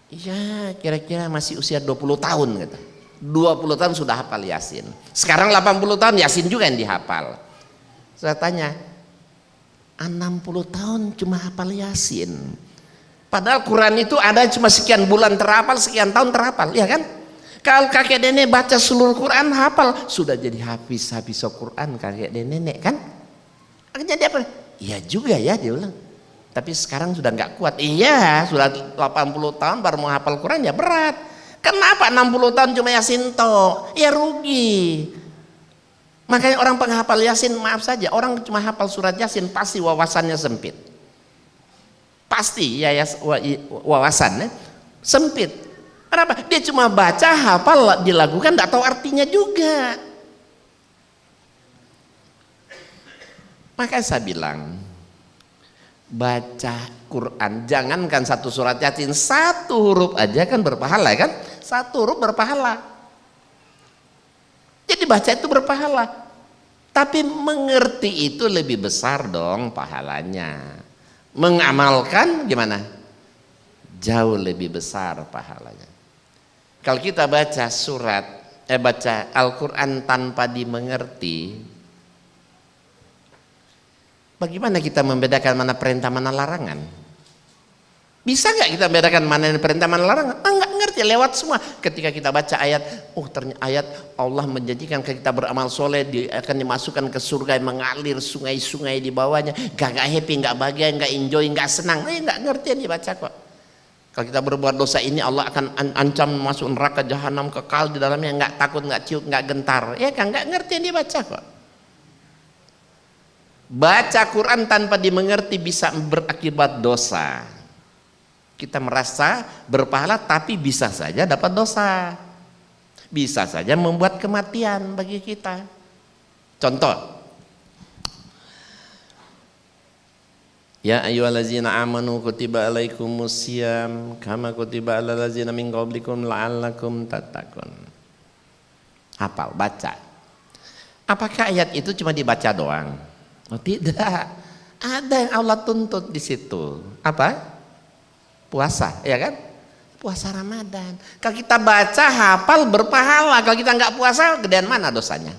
Iya kira-kira masih usia 20 tahun kata. 20 tahun sudah hafal Yasin. Sekarang 80 tahun Yasin juga yang dihafal. Saya tanya, 60 tahun cuma hafal Yasin. Padahal Quran itu ada cuma sekian bulan terhafal, sekian tahun terhafal, ya kan? Kalau kakek nenek baca seluruh Quran hafal, sudah jadi habis Quran kakek dan nenek kan? Jadi apa? Iya juga ya dia bilang. Tapi sekarang sudah nggak kuat. Iya, sudah 80 tahun baru mau hafal Quran ya berat. Kenapa 60 tahun cuma Yasin toh? Ya rugi. Makanya orang penghafal Yasin, maaf saja, orang cuma hafal surat Yasin pasti wawasannya sempit. pasti wawasannya sempit. Kenapa? Dia cuma baca, hafal, dilakukan, nggak tahu artinya juga. Maka saya bilang, baca Quran, jangankan satu surat Yasin, satu huruf aja kan berpahala kan? Satu huruf berpahala. Jadi baca itu berpahala. Tapi mengerti itu lebih besar dong pahalanya. Mengamalkan gimana? Jauh lebih besar pahalanya. Kalau kita baca baca Al-Quran tanpa dimengerti, bagaimana kita membedakan mana perintah mana larangan? Bisa nggak kita membedakan mana perintah mana larangan? Nggak ngerti, lewat semua. Ketika kita baca ayat, ternyata ayat Allah menjanjikan kita beramal soleh akan dimasukkan ke surga yang mengalir sungai-sungai di bawahnya. Nggak happy, nggak bahagia, nggak enjoy, nggak senang. Nggak ngerti yang dibaca kok. Kalau kita berbuat dosa ini, Allah akan ancam masuk neraka jahanam kekal di dalamnya, nggak takut, nggak ciut, nggak gentar. Ya kan, nggak ngerti yang dibaca kok. Baca Quran tanpa dimengerti bisa berakibat dosa. Kita merasa berpahala tapi bisa saja dapat dosa. Bisa saja membuat kematian bagi kita. Contoh, ya ayyuhallazina amanu kutiba alaikumusiyam kama kutiba alal ladzina min qablikum la'allakum tattaqun. Hafal, baca. Apakah ayat itu cuma dibaca doang? Oh tidak. Ada yang Allah tuntut di situ. Apa? Puasa, ya kan? Puasa Ramadan. Kalau kita baca, hafal, berpahala. Kalau kita nggak puasa, gedean mana dosanya?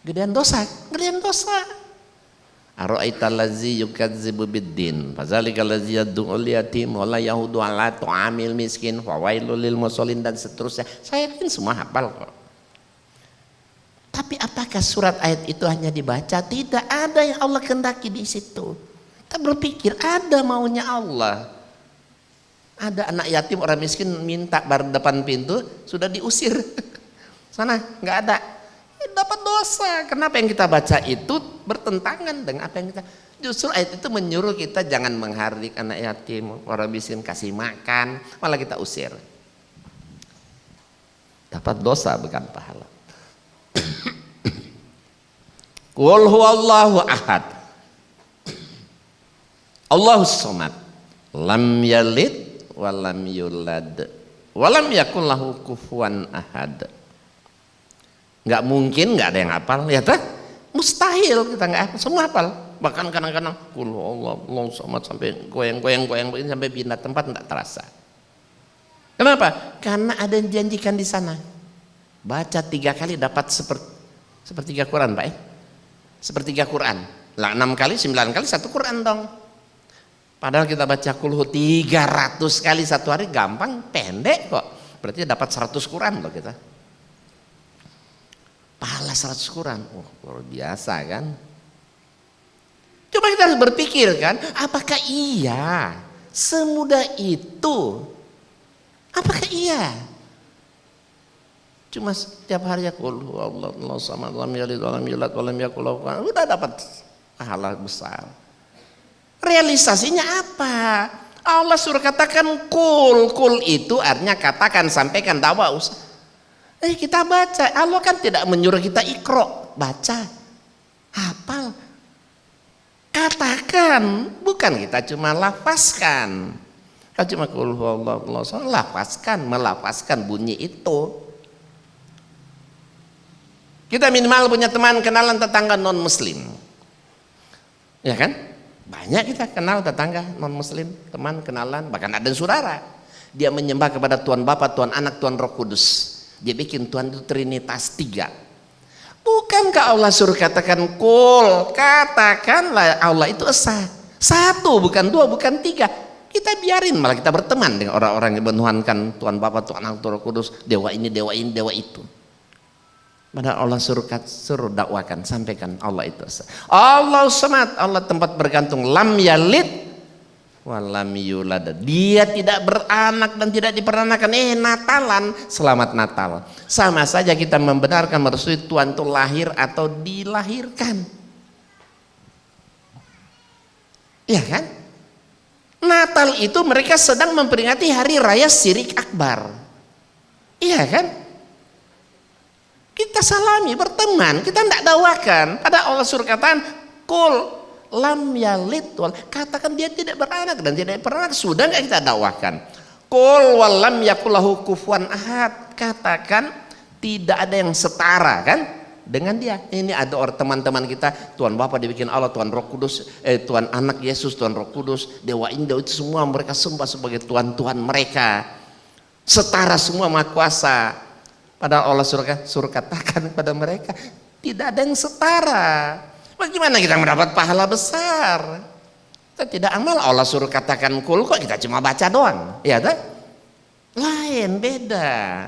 Gedean dosa, gedean dosa. Ara'aital ladzi yukadzibu biddin fadzalikal ladzi yad'ul yatim wa la yahudu 'ala ta'amil miskin fa wailul lil musallin dan seterusnya. Saya yakin semua hafal kok. Tapi apakah surat ayat itu hanya dibaca? Tidak, ada yang Allah kehendaki di situ. Kita berpikir ada maunya Allah. Ada anak yatim, orang miskin minta bar depan pintu, sudah diusir. Sana nggak ada. Dapat dosa. Kenapa yang kita baca itu bertentangan dengan apa yang kita, justru ayat itu menyuruh kita jangan menghardik anak yatim, orang miskin, kasih makan, malah kita usir. Dapat dosa bukan pahala. Qul huwallahu ahad, Allahus samad, lam yalid wa lam yulad wa lam yakul lahu kufuwan ahad. Nggak mungkin nggak ada yang hafal, ya tak? Mustahil kita nggak hafal, semua hafal. Bahkan kadang-kadang Qul huwallahu samad sampai goyang-goyang begini sampai pindah tempat nggak terasa. Kenapa? Karena ada yang dijanjikan di sana. Baca 3 kali dapat sepertiga Quran, Pak. Sepertiga Quran. Lah 6 kali, 9 kali 1 Quran dong. Padahal kita baca kulhu 300 kali 1 hari gampang, pendek kok. Berarti dapat 100 Quran loh kita. Pahala 100 Quran, luar biasa kan? Coba kita harus berpikir kan, apakah iya semudah itu? Apakah iya? Cuma setiap hari ya qul huwallahu samad lam yalid wa lam yulad wa lam yakul lahu kufuwan ahad, udah dapat pahala besar. Realisasinya apa? Allah suruh katakan kul itu artinya katakan, sampaikan, dakwah, usah. Kita baca, Allah kan tidak menyuruh kita ikro, baca, hafal, katakan, bukan kita cuma lafazkan. Kalau cuma qul huwallahu samad, melafazkan bunyi itu. Kita minimal punya teman, kenalan, tetangga non muslim, ya kan? Banyak kita kenal tetangga non muslim, teman, kenalan, bahkan ada saudara. Dia menyembah kepada Tuhan Bapa, Tuhan Anak, Tuhan Roh Kudus. Dia bikin Tuhan itu Trinitas 3. Bukankah Allah suruh katakan kul, katakanlah Allah itu esa, 1, bukan 2, bukan 3. Kita biarin, malah kita berteman dengan orang-orang yang menuhankan Tuhan Bapa, Tuhan Anak, Tuhan Roh Kudus, dewa ini, dewa itu. Padahal Allah suruh dakwakan, sampaikan Allah itu esa. Allah samad, Allah tempat bergantung, lam yalid walam yulad, dia tidak beranak dan tidak diperanakan. Natalan, selamat Natal, sama saja kita membenarkan merestui Tuhan itu lahir atau dilahirkan, ya kan? Natal itu mereka sedang memperingati hari raya Syirik Akbar. Iya kan? Kita salami, berteman, kita tidak dakwakan. Pada Allah suruh katakan, kul lam yalid wal, katakan dia tidak beranak dan tidak beranak, sudah nggak kita dakwakan. Kul walam yakulahu kufuwan ahad, katakan tidak ada yang setara kan dengan dia. Ini ada orang teman-teman kita, Tuhan Bapa dibikin Allah, Tuhan Roh Kudus, Tuhan Anak Yesus, Tuhan Roh Kudus, Dewa Indah, itu semua mereka sembah sebagai Tuhan-Tuhan mereka. Setara semua Maha Kuasa. Padahal Allah suruh katakan kepada mereka, tidak ada yang setara. Bagaimana kita mendapat pahala besar? Kita tidak amal, Allah suruh katakan kul, kok kita cuma baca doang, ya tak? Lain, beda.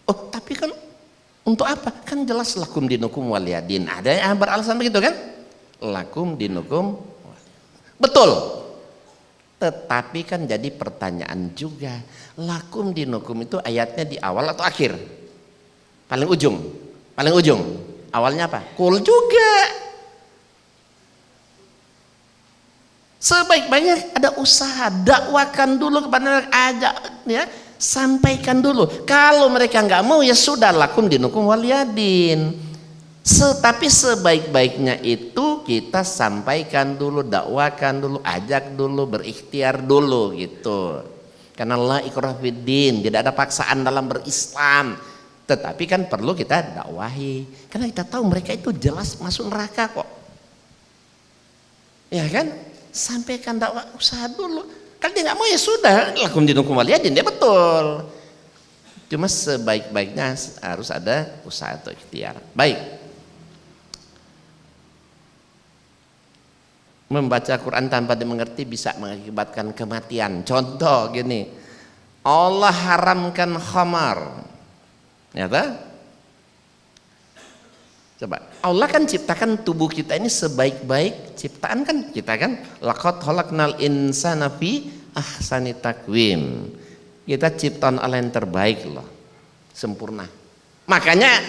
Oh, tapi kan untuk apa? Kan jelas lakum dinukum waliyadin. Ada yang beralasan begitu kan? Lakum dinukum. Betul. Tetapi kan jadi pertanyaan juga, lakum dinukum itu ayatnya di awal atau akhir? Paling ujung. Paling ujung. Awalnya apa? Kul juga. Sebaik-baiknya ada usaha, dakwakan dulu kepada mereka, ajak ya, sampaikan dulu. Kalau mereka nggak mau ya sudah, lakum dinukum waliyadin. Tapi sebaik-baiknya itu kita sampaikan dulu, dakwakan dulu, ajak dulu, berikhtiar dulu gitu. Karena la ikrah fiddin, tidak ada paksaan dalam berislam. Tetapi kan perlu kita dakwahi, karena kita tahu mereka itu jelas masuk neraka kok. Ya kan? Sampaikan dakwah, usaha dulu. Kalau dia nggak mau ya sudah, lakum dinukum waliyadin, dia betul. Cuma sebaik-baiknya harus ada usaha atau ikhtiar. Baik. Membaca Quran tanpa dimengerti bisa mengakibatkan kematian. Contoh gini, Allah haramkan khamar, ya tak? Coba, Allah kan ciptakan tubuh kita ini sebaik-baik ciptaan kan kita kan. Laqad khalaqnal insana fi ahsani taqwim. Kita ciptaan Allah yang terbaik loh, sempurna. Makanya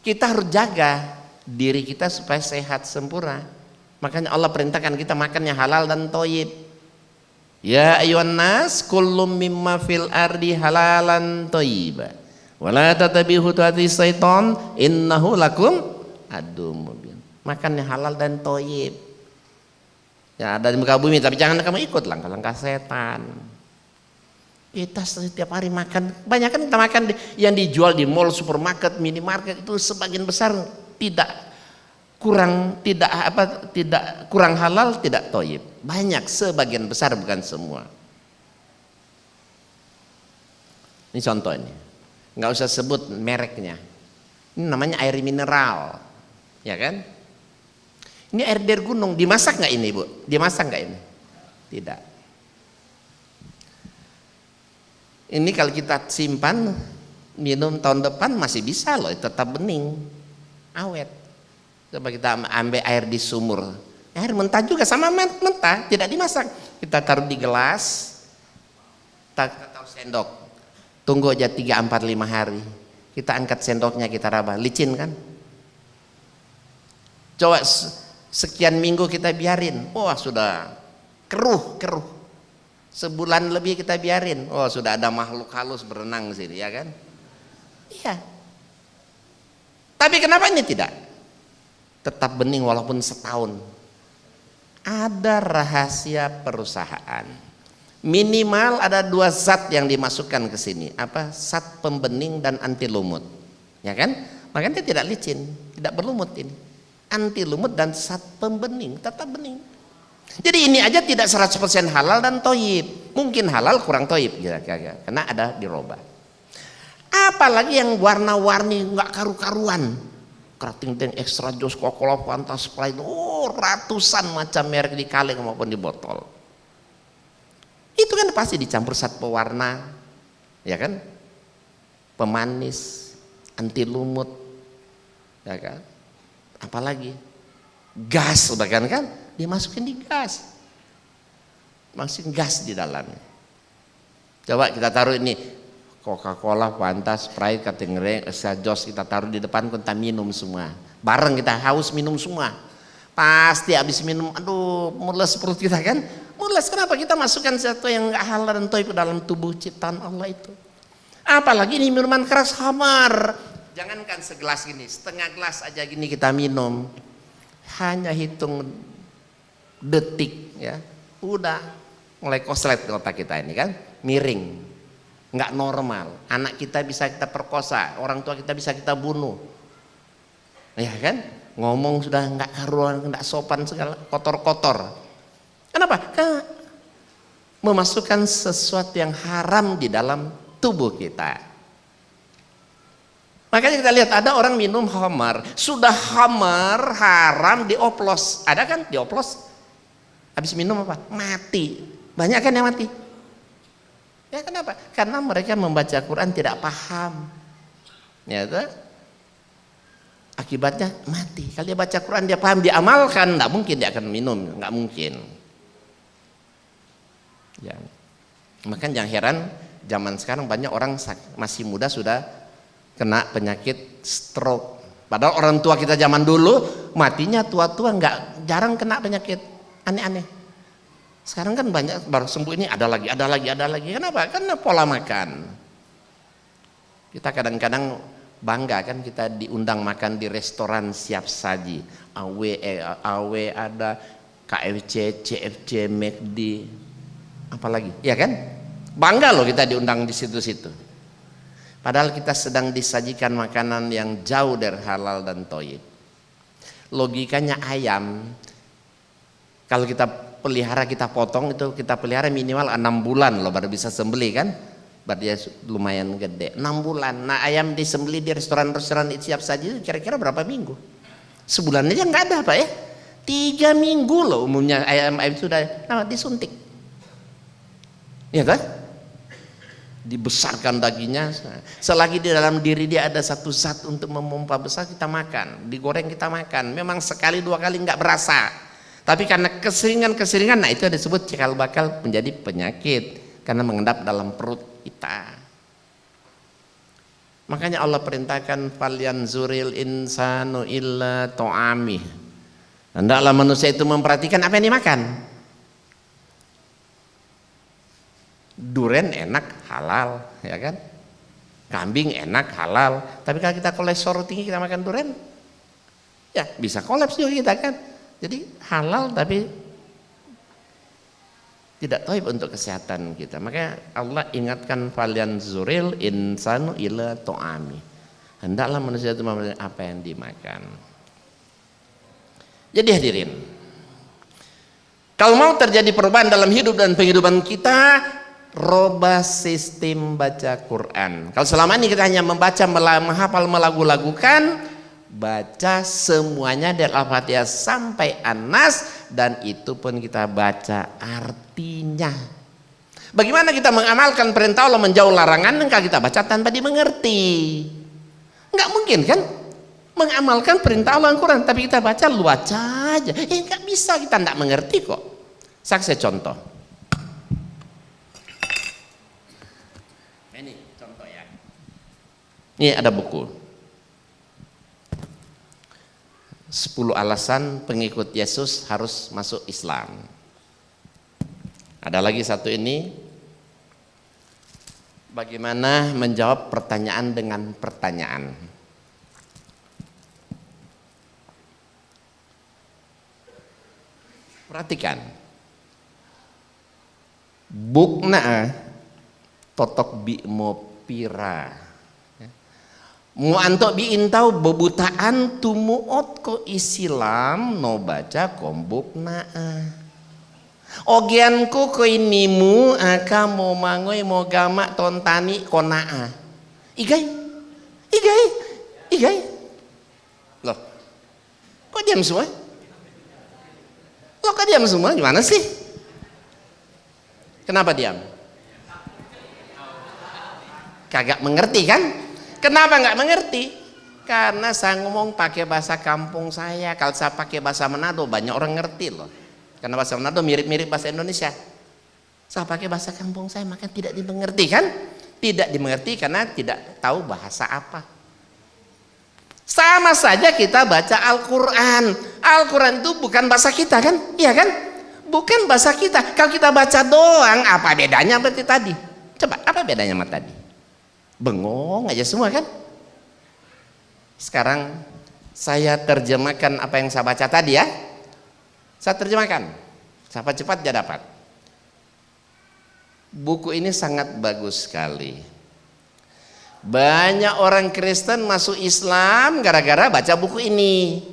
kita harus jaga diri kita supaya sehat sempurna. Makanya Allah perintahkan kita makannya halal dan thayyib. Ya ayyuhan nas kullum mimma fil ardi halalan thayyiba. Wala tatabi'u khutuwatis syaiton innahu lakum aduwwum mubin. Makannya halal dan thayyib. Ya ada di muka bumi, tapi jangan kamu ikut langkah-langkah setan. Kita setiap hari makan, banyak kan kita makan yang dijual di mall, supermarket, minimarket itu sebagian besar tidak kurang halal, tidak thayyib. Banyak, sebagian besar, bukan semua. Ini contoh ini. Nggak usah sebut mereknya. Ini namanya air mineral, ya kan? Ini air dari gunung. Dimasak nggak ini, Bu? Dimasak nggak ini? Tidak. Ini kalau kita simpan minum tahun depan masih bisa loh, tetap bening, awet. Coba kita ambil air di sumur, air mentah juga sama mentah, tidak dimasak. Kita taruh di gelas, kita taruh sendok, tunggu aja 3, 4, 5 hari. Kita angkat sendoknya, kita raba, licin kan? Coba sekian minggu kita biarin, wah sudah keruh. Sebulan lebih kita biarin, oh sudah ada makhluk halus berenang di sini, ya kan? Iya. Tapi kenapa ini tidak? Tetap bening walaupun setahun. Ada rahasia perusahaan. Minimal ada 2 zat yang dimasukkan ke sini. Apa? Zat pembening dan anti lumut. Ya kan? Makanya dia tidak licin, tidak berlumut ini. Anti lumut dan zat pembening, tetap bening. Jadi ini aja tidak 100% halal dan thayyib. Mungkin halal kurang thayyib kira-kira, karena ada dirobah. Apalagi yang warna-warni nggak karu-karuan. Kerating dan extra jos, Coca-Cola, Fanta, Sprite, ratusan macam merek di kaleng maupun di botol. Itu kan pasti dicampur zat pewarna, ya kan? Pemanis, anti lumut, ya kan? Apalagi gas bahkan kan, dimasukin di gas, masukin gas di dalamnya. Coba kita taruh ini Coca-Cola, Fanta, Sprite, Katingre, Jos kita taruh di depan, kita minum semua. Bareng kita haus minum semua. Pasti habis minum, aduh mules perut kita kan. Mules, kenapa kita masukkan sesuatu yang gak halal dan thayyib ke dalam tubuh ciptaan Allah itu. Apalagi ini minuman keras, khamar. Jangankan segelas gini, setengah gelas aja gini kita minum. Hanya hitung detik ya, udah mulai koslet otak kita ini kan, miring, nggak normal. Anak kita bisa kita perkosa, orang tua kita bisa kita bunuh, ya kan? Ngomong sudah nggak karuan, nggak sopan, segala kotor-kotor. Kenapa? Karena memasukkan sesuatu yang haram di dalam tubuh kita. Makanya kita lihat ada orang minum khamar, sudah khamar haram dioplos, ada kan dioplos? Habis minum apa? Mati. Banyak kan yang mati? Ya kenapa? Karena mereka membaca Quran tidak paham. Ya itu. Akibatnya mati. Kalau dia baca Quran dia paham, dia amalkan, tidak mungkin dia akan minum, nggak mungkin. Ya. Makanya jangan heran zaman sekarang banyak orang masih muda sudah kena penyakit stroke. Padahal orang tua kita zaman dulu matinya tua-tua, nggak jarang kena penyakit aneh-aneh. Sekarang kan banyak baru sembuh ini ada lagi. Kenapa? Karena pola makan. Kita kadang-kadang bangga kan kita diundang makan di restoran siap saji, AW ada, KFC, CFC, McD, apalagi, ya kan? Bangga loh kita diundang di situ-situ. Padahal kita sedang disajikan makanan yang jauh dari halal dan thayyib. Logikanya ayam, kalau kita pelihara, kita potong itu, kita pelihara minimal 6 bulan loh baru bisa sembelih kan? Berarti ya lumayan gede, 6 bulan. Nah ayam disembelih di restoran-restoran siap saji itu kira-kira berapa minggu? Sebulan aja nggak ada Pak ya? 3 minggu loh umumnya ayam sudah disuntik, ya kan? Dibesarkan dagingnya. Selagi di dalam diri dia ada satu zat untuk memompa besar, kita makan. Digoreng kita makan. Memang sekali 2 kali nggak berasa. Tapi karena keseringan, nah itu disebut cikal bakal menjadi penyakit karena mengendap dalam perut kita. Makanya Allah perintahkan falyanzuril insanu illa ta'amih. Hendaklah manusia itu memperhatikan apa yang dimakan. Duren enak halal, ya kan? Kambing enak halal. Tapi kalau kita kolesterol tinggi kita makan duren, ya bisa kolaps juga kita kan. Jadi halal tapi tidak thayyib untuk kesehatan kita. Makanya Allah ingatkan falyanzuril insanu ila ta'ami. Hendaklah manusia itu memperhatikan apa yang dimakan. Jadi hadirin, kalau mau terjadi perubahan dalam hidup dan penghidupan kita, robah sistem baca Quran. Kalau selama ini kita hanya membaca, menghafal, melagu-lagukan, baca semuanya dari Al-Fatihah sampai An-Nas, dan itu pun kita baca artinya. Bagaimana kita mengamalkan perintah Allah, menjauh larangan kalau kita baca tanpa dimengerti? Enggak mungkin kan mengamalkan perintah Allah Al-Quran tapi kita baca lu baca aja, enggak bisa, kita enggak mengerti kok. Saya contoh. Ini contoh ya. Ini ada buku 10 alasan pengikut Yesus harus masuk Islam. Ada lagi satu ini, bagaimana menjawab pertanyaan dengan pertanyaan. Perhatikan, bukna totok bi mopira. Mu antok bi intau bebutaan tumuot ko Islam no baca kombuk naa. Ogianku ko inimu aka mo mangoy mo gama tontani konaa. Igay. Loh, kok diam semua? Kok diam semua? Gimana sih? Kenapa diam? Kagak mengerti kan? Kenapa nggak mengerti? Karena saya ngomong pakai bahasa kampung saya. Kalau saya pakai bahasa Manado banyak orang ngerti loh. Karena bahasa Manado mirip-mirip bahasa Indonesia. Saya pakai bahasa kampung saya maka tidak dimengerti kan? Tidak dimengerti karena tidak tahu bahasa apa. Sama saja kita baca Al-Quran. Al-Quran itu bukan bahasa kita kan? Iya kan? Bukan bahasa kita. Kalau kita baca doang, apa bedanya berarti tadi? Coba, apa bedanya sama tadi? Bengong aja semua kan? Sekarang saya terjemahkan apa yang saya baca tadi ya. Saya terjemahkan. Cepat-cepat dia dapat. Buku ini sangat bagus sekali. Banyak orang Kristen masuk Islam gara-gara baca buku ini.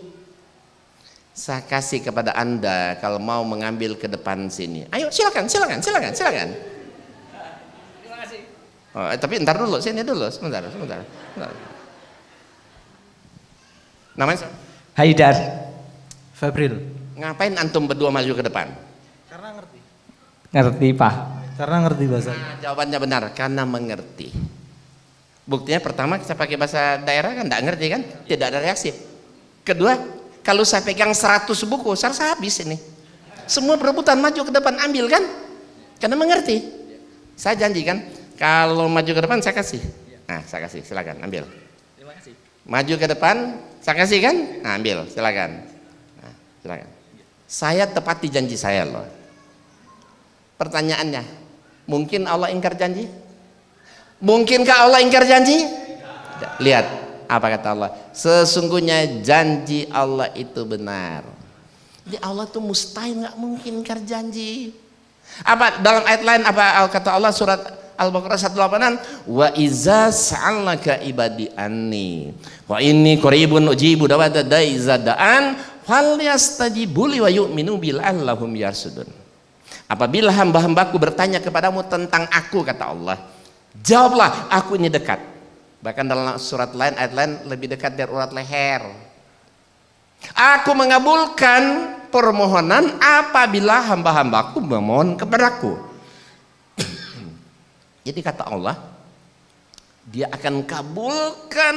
Saya kasih kepada Anda kalau mau mengambil ke depan sini. Ayo silakan. Terima kasih. Oh, tapi ntar dulu, sini dulu, sebentar. Namanya siapa? Haidar. Fabril. Ngapain antum berdua maju ke depan? Karena ngerti. Ngerti, Pak. Karena ngerti bahasa. Jawabannya benar, karena mengerti. Buktinya pertama saya pakai bahasa daerah kan, tidak ngerti kan? Tidak ada reaksi. Kedua, kalau saya pegang 100 buku, saya habis ini. Semua berebutan maju ke depan ambil kan? Karena mengerti. Saya janji kan, kalau maju ke depan saya kasih. Nah, saya kasih, silakan ambil. Terima kasih. Maju ke depan, saya kasih kan? Nah, ambil, silakan. Nah, silakan. Saya tepati janji saya loh. Pertanyaannya, mungkin Allah ingkar janji? Mungkinkah Allah ingkar janji? Lihat. Apa kata Allah? Sesungguhnya janji Allah itu benar. Jadi Allah tuh mustahil nggak mungkin ingkar janji. Apa dalam ayat lain apa kata Allah surat Al-Baqarah 186? Wa iza sa'alaka ibadi anni wa inni qaribun ujibu da'wata da'i iza da'an falyastajibu li wa yu'minu bil allahum yarsudun. Apabila hamba-hambaku bertanya kepadamu tentang aku, kata Allah, jawablah, aku ini dekat. Bahkan dalam surat lain, ayat lain lebih dekat dari urat leher. Aku mengabulkan permohonan apabila hamba-hambaku memohon kepadaku. Jadi kata Allah, Dia akan kabulkan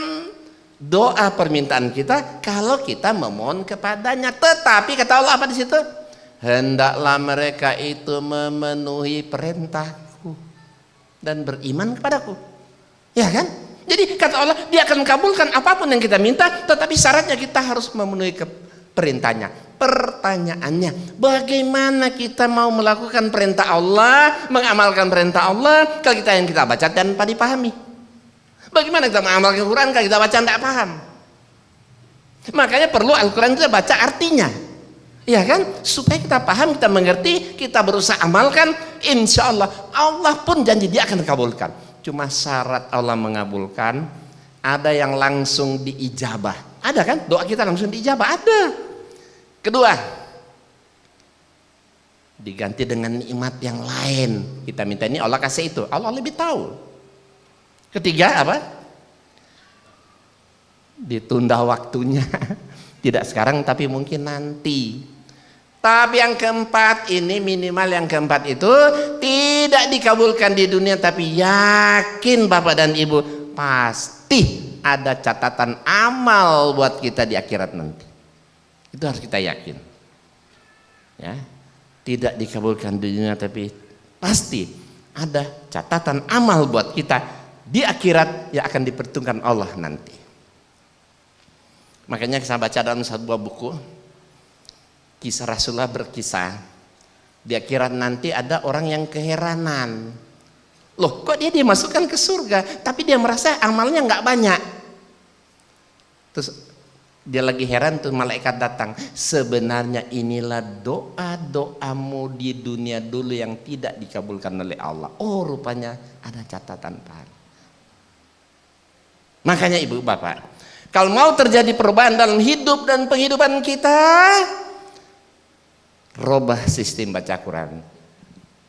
doa permintaan kita kalau kita memohon kepadanya. Tetapi kata Allah apa di situ? Hendaklah mereka itu memenuhi perintahku dan beriman kepadaku. Ya kan? Jadi kata Allah, Dia akan kabulkan apapun yang kita minta, tetapi syaratnya kita harus memenuhi perintahnya. Pertanyaannya, bagaimana kita mau melakukan perintah Allah, mengamalkan perintah Allah kalau kita yang kita baca tanpa dipahami? Bagaimana kita mengamalkan Al-Quran kalau kita baca tidak paham? Makanya perlu Al-Quran kita baca artinya, ya kan? Supaya kita paham, kita mengerti, kita berusaha amalkan. Insya Allah, Allah pun janji Dia akan kabulkan. Cuma syarat Allah mengabulkan, ada yang langsung diijabah. Ada kan? Doa kita langsung diijabah, ada. Kedua, diganti dengan nikmat yang lain. Kita minta ini, Allah kasih itu. Allah lebih tahu. Ketiga apa? Ditunda waktunya. Tidak sekarang tapi mungkin nanti. Tapi yang keempat ini, minimal yang keempat itu tidak dikabulkan di dunia, tapi yakin Bapak dan Ibu pasti ada catatan amal buat kita di akhirat nanti. Itu harus kita yakin. Ya, tidak dikabulkan di dunia tapi pasti ada catatan amal buat kita di akhirat yang akan diperhitungkan Allah nanti. Makanya saya baca dalam sebuah buku, kisah Rasulullah berkisah di akhirat nanti ada orang yang keheranan. Loh, kok dia dimasukkan ke surga tapi dia merasa amalnya nggak banyak. Terus dia lagi heran tuh, malaikat datang, sebenarnya inilah doa-doamu di dunia dulu yang tidak dikabulkan oleh Allah. Oh, rupanya ada catatan pahala. Makanya Ibu Bapak, kalau mau terjadi perubahan dalam hidup dan penghidupan kita, robah sistem baca Quran.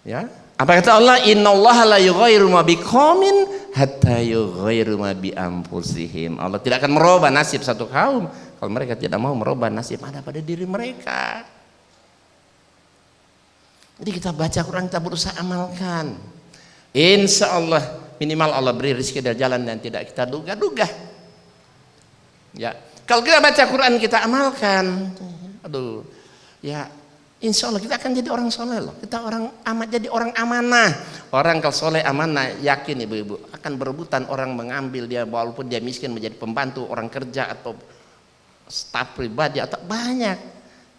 Ya. Apa kata Allah? Innallaha la yughayyiru ma biqaumin hatta yughayyiru ma bi anfusihim. Allah tidak akan merubah nasib satu kaum kalau mereka tidak mau merubah nasib ada pada diri mereka. Jadi kita baca Quran, kita berusaha amalkan. Insya Allah minimal Allah beri rezeki dari jalan yang tidak kita duga-duga. Ya, kalau kita baca Quran kita amalkan, aduh, ya insya Allah kita akan jadi orang soleh loh. Kita jadi orang amanah. Orang kalau soleh amanah, yakin ibu-ibu akan berebutan orang mengambil dia, walaupun dia miskin menjadi pembantu orang kerja atau staf pribadi atau banyak.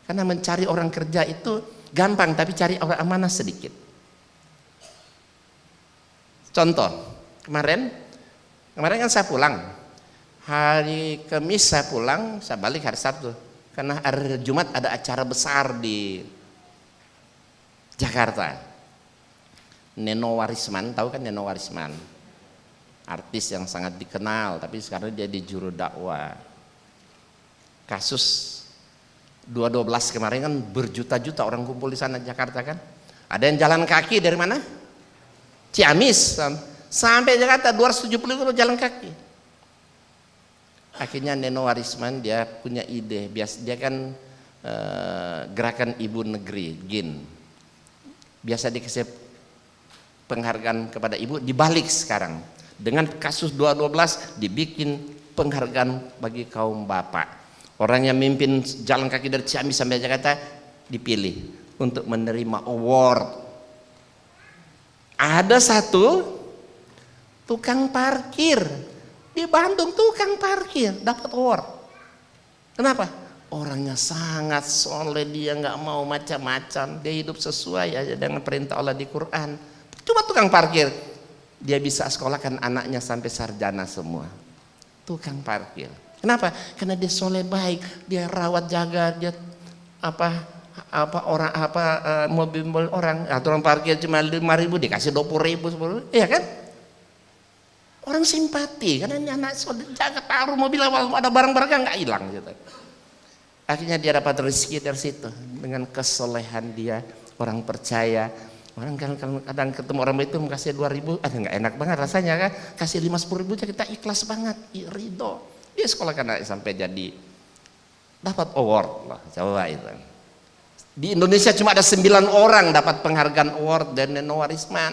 Karena mencari orang kerja itu gampang, tapi cari orang amanah sedikit. Contoh, kemarin kan saya pulang. Hari Kamis saya pulang, saya balik hari Sabtu. Karena hari Jumat ada acara besar di Jakarta. Neno Warisman, tahu kan Neno Warisman? Artis yang sangat dikenal, tapi sekarang dia di juru dakwah. Kasus 212 kemarin kan berjuta-juta orang kumpul di sana Jakarta kan. Ada yang jalan kaki dari mana? Ciamis sampai Jakarta 270 km jalan kaki. Akhirnya Neno Warisman dia punya ide, dia kan gerakan ibu negeri GIN. Biasa dikasih penghargaan kepada ibu, dibalik sekarang. Dengan kasus 212 dibikin penghargaan bagi kaum bapak. Orang yang mimpin jalan kaki dari Ciamis sampai Jakarta dipilih untuk menerima award. Ada satu tukang parkir di Bandung, tukang parkir dapat award. Kenapa? Orangnya sangat soleh, dia nggak mau macam-macam, dia hidup sesuai aja dengan perintah Allah di Quran. Cuma tukang parkir, dia bisa sekolahkan anaknya sampai sarjana semua. Tukang parkir. Kenapa? Karena dia soleh baik, dia rawat jaga, dia mobil orang, aturan parkir cuma 5.000 dikasih 20.000, iya kan? Orang simpati, karena ini anak soleh jaga, taruh mobil ada barang-barang nggak hilang gitu. Akhirnya dia dapat rezeki dari situ dengan kesolehan dia, orang percaya. Orang kadang ketemu orang itu kasih 2.000, nggak enak banget rasanya kan? Kasih 5-10.000 aja kita ikhlas banget, ridho. Dia sekolah karena sampai jadi dapat award lah, coba itu. Di Indonesia cuma ada 9 orang dapat penghargaan award dari Neno Warisman.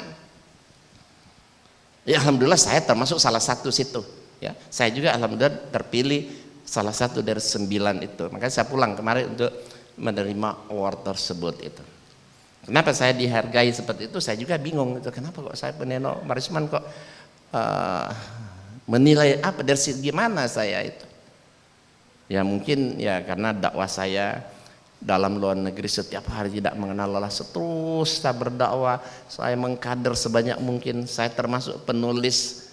Ya alhamdulillah saya termasuk salah satu situ. Ya, saya juga alhamdulillah terpilih salah satu dari 9 itu. Makanya saya pulang kemarin untuk menerima award tersebut itu. Kenapa saya dihargai seperti itu? Saya juga bingung itu. Kenapa kok saya Neno Warisman kok menilai apa dari segi mana saya itu? Ya mungkin ya karena dakwah saya dalam luar negeri setiap hari tidak mengenal lelah, terus saya berdakwah, saya mengkader sebanyak mungkin. Saya termasuk penulis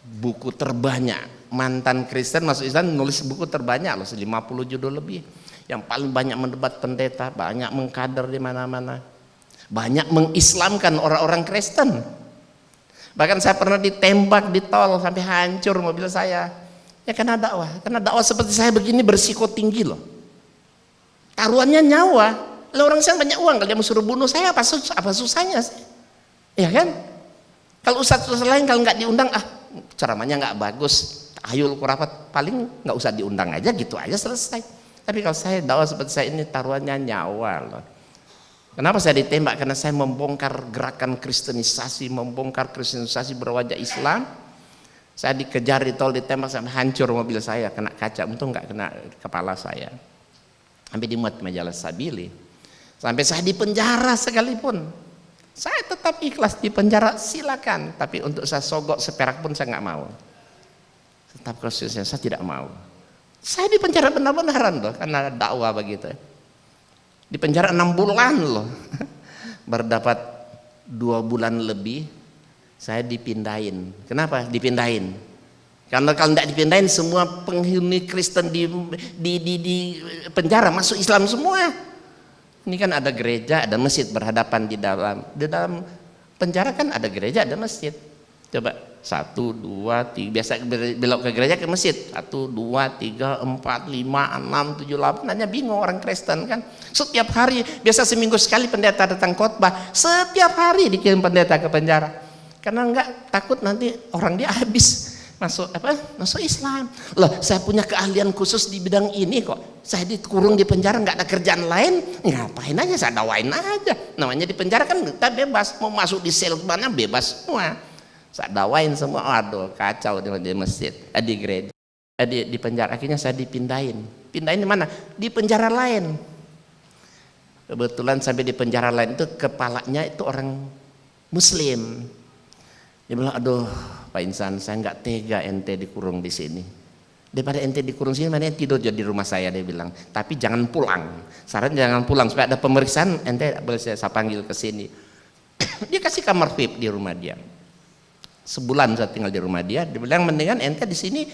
buku terbanyak, mantan Kristen masuk Islam nulis buku terbanyak loh, 50 judul lebih. Yang paling banyak mendebat pendeta, banyak mengkader di mana-mana, banyak mengislamkan orang-orang Kristen. Bahkan saya pernah ditembak di tol sampai hancur mobil saya. Ya karena dakwah seperti saya begini berisiko tinggi loh. Taruhannya nyawa. Lah orang saya banyak uang, kalau dia mau suruh bunuh saya apa susahnya sih? Ya kan? Kalau ustadz lain kalau nggak diundang, ceramahnya nggak bagus, tahayul kurapat, paling nggak usah diundang aja, gitu aja selesai. Tapi kalau saya dakwah seperti saya ini taruhannya nyawa loh. Kenapa saya ditembak? Karena saya membongkar gerakan kristenisasi, membongkar kristenisasi berwajah Islam. Saya dikejar di tol, ditembak sampai hancur mobil saya, kena kaca, untung nggak kena kepala saya. Sampai dimuat majalah Sabili. Sampai saya di penjara sekalipun, saya tetap ikhlas di penjara, silakan. Tapi untuk saya sogok seperak pun saya nggak mau. Tetap khususnya saya tidak mau. Saya di penjara benar-benaran loh, karena dakwah begitu. Di penjara 6 bulan loh. Berdapat 2 bulan lebih saya dipindahin. Kenapa dipindahin? Karena kalau tidak dipindahin semua penghuni Kristen di penjara masuk Islam semua. Ini kan ada gereja, ada masjid berhadapan di dalam penjara kan ada gereja, ada masjid. Coba 1, 2, 3, biasa belok ke gereja ke masjid 1, 2, 3, 4, 5, 6, 7, 8, hanya bingung orang Kristen kan. Setiap hari, biasa seminggu sekali pendeta datang khotbah, setiap hari dikirim pendeta ke penjara. Karena enggak takut nanti orang dia habis masuk Islam. Loh, saya punya keahlian khusus di bidang ini kok. Saya dikurung di penjara nggak ada kerjaan lain, ngapain aja saya dakwain aja. Namanya di penjara kan kita bebas, mau masuk di sel mana bebas semua. Saya dakwain semua, aduh kacau di masjid, di gereja, di penjara. Akhirnya saya dipindahin di mana? Di penjara lain. Kebetulan sampai di penjara lain itu kepalanya itu orang Muslim. Dia bilang, aduh Pak Insan, saya nggak tega ente dikurung di sini. Daripada ente dikurung sini, mana tidur di rumah saya, dia bilang. Tapi jangan pulang. Saran jangan pulang supaya ada pemeriksaan, ente boleh saya panggil ke sini. Dia kasih kamar VIP di rumah dia. Sebulan saya tinggal di rumah dia. Dia bilang mendingan ente di sini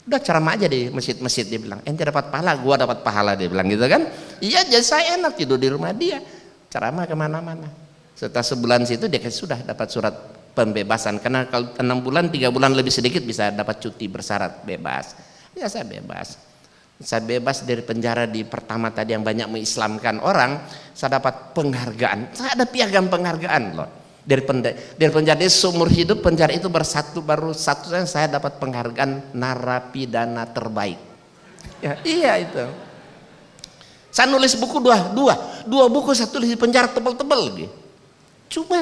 udah ceramah aja di masjid-masjid, dia bilang. Ente dapat pahala, gua dapat pahala, dia bilang gitu kan. Iya, jadi saya enak tidur di rumah dia. Ceramah kemana-mana. Setelah sebulan situ dia sudah dapat surat pembebasan, karena kalau 6 bulan 3 bulan lebih sedikit bisa dapat cuti bersyarat bebas. Ya saya bebas dari penjara di pertama tadi yang banyak mengislamkan orang. Saya dapat penghargaan, saya ada piagam penghargaan loh dari penjara seumur hidup. Penjara itu baru satu saya dapat penghargaan narapidana terbaik ya. Iya itu saya nulis buku dua buku saya tulis di penjara tebal-tebal gitu. Cuma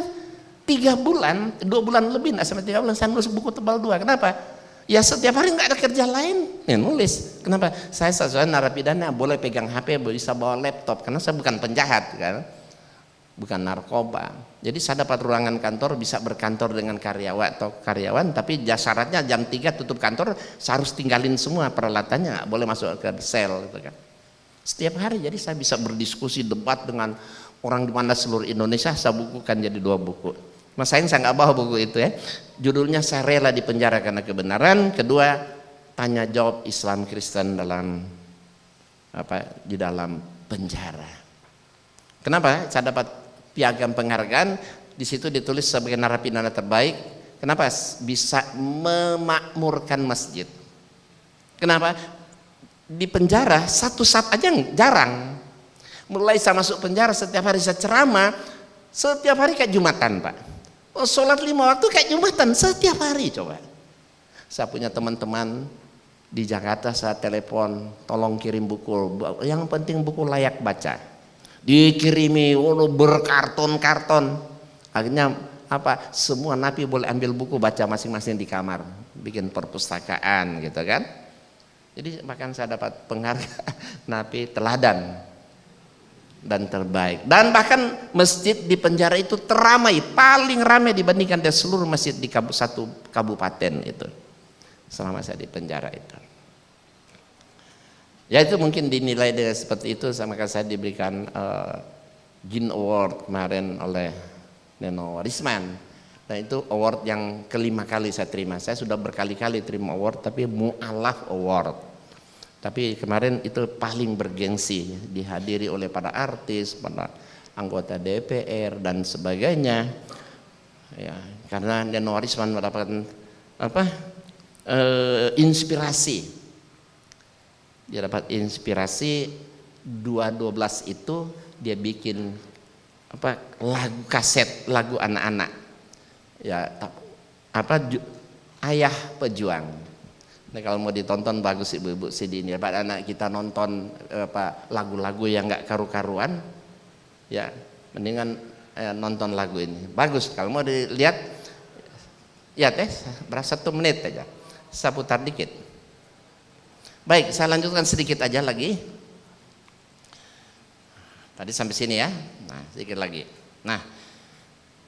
2 bulan lebih, nggak sampai 3 bulan saya nulis buku tebal 2. Kenapa? Ya setiap hari nggak ada kerja lain, ya nulis. Kenapa? Saya sesuai narapidana boleh pegang HP, bisa bawa laptop, karena saya bukan penjahat kan, bukan narkoba. Jadi saya dapat ruangan kantor, bisa berkantor dengan karyawan, tapi syaratnya jam 3 tutup kantor, saya harus tinggalin semua peralatannya, nggak boleh masuk ke sel gitu kan. Setiap hari, jadi saya bisa berdiskusi, debat dengan orang di mana seluruh Indonesia. Saya bukukan jadi 2 buku. Mas sayang saya nggak bawa buku itu ya. Judulnya Saya Rela di Penjara Karena Kebenaran. Kedua, Tanya Jawab Islam Kristen di dalam penjara. Kenapa saya dapat piagam penghargaan? Di situ ditulis sebagai narapidana terbaik. Kenapa? Bisa memakmurkan masjid. Kenapa? Di penjara satu saat aja jarang. Mulai saya masuk penjara, setiap hari saya ceramah, setiap hari kayak Jumatan Pak. Sholat 5 waktu kayak Jumatan setiap hari. Coba saya punya teman-teman di Jakarta, saya telepon, tolong kirim buku, yang penting buku layak baca. Dikirimi berkarton-karton. Akhirnya semua napi boleh ambil buku baca masing-masing di kamar, bikin perpustakaan gitu kan. Jadi bahkan saya dapat penghargaan napi teladan dan terbaik. Dan bahkan masjid di penjara itu teramai, paling ramai dibandingkan dari seluruh masjid di satu kabupaten itu selama saya di penjara itu. Ya itu mungkin dinilai dengan seperti itu, sama saya diberikan Gin Award kemarin oleh Neno Warisman. Dan itu award yang kelima kali saya terima. Saya sudah berkali-kali terima award, tapi Mu'alaf Award. Tapi kemarin itu paling bergengsi, dihadiri oleh para artis, para anggota DPR dan sebagainya. Ya, karena Neno Warisman mendapatkan inspirasi. Dia dapat inspirasi 2012 itu dia bikin lagu kaset, lagu anak-anak. Ya, Ayah Pejuang. Nah, kalau mau ditonton bagus ibu-ibu CD ini, Pak, anak kita nonton lagu-lagu yang nggak karu-karuan, ya mendingan nonton lagu ini. Bagus. Kalau mau dilihat, ya berasa 1 menit aja. Saya putar dikit. Baik, saya lanjutkan sedikit aja lagi. Tadi sampai sini ya. Nah, sedikit lagi. Nah,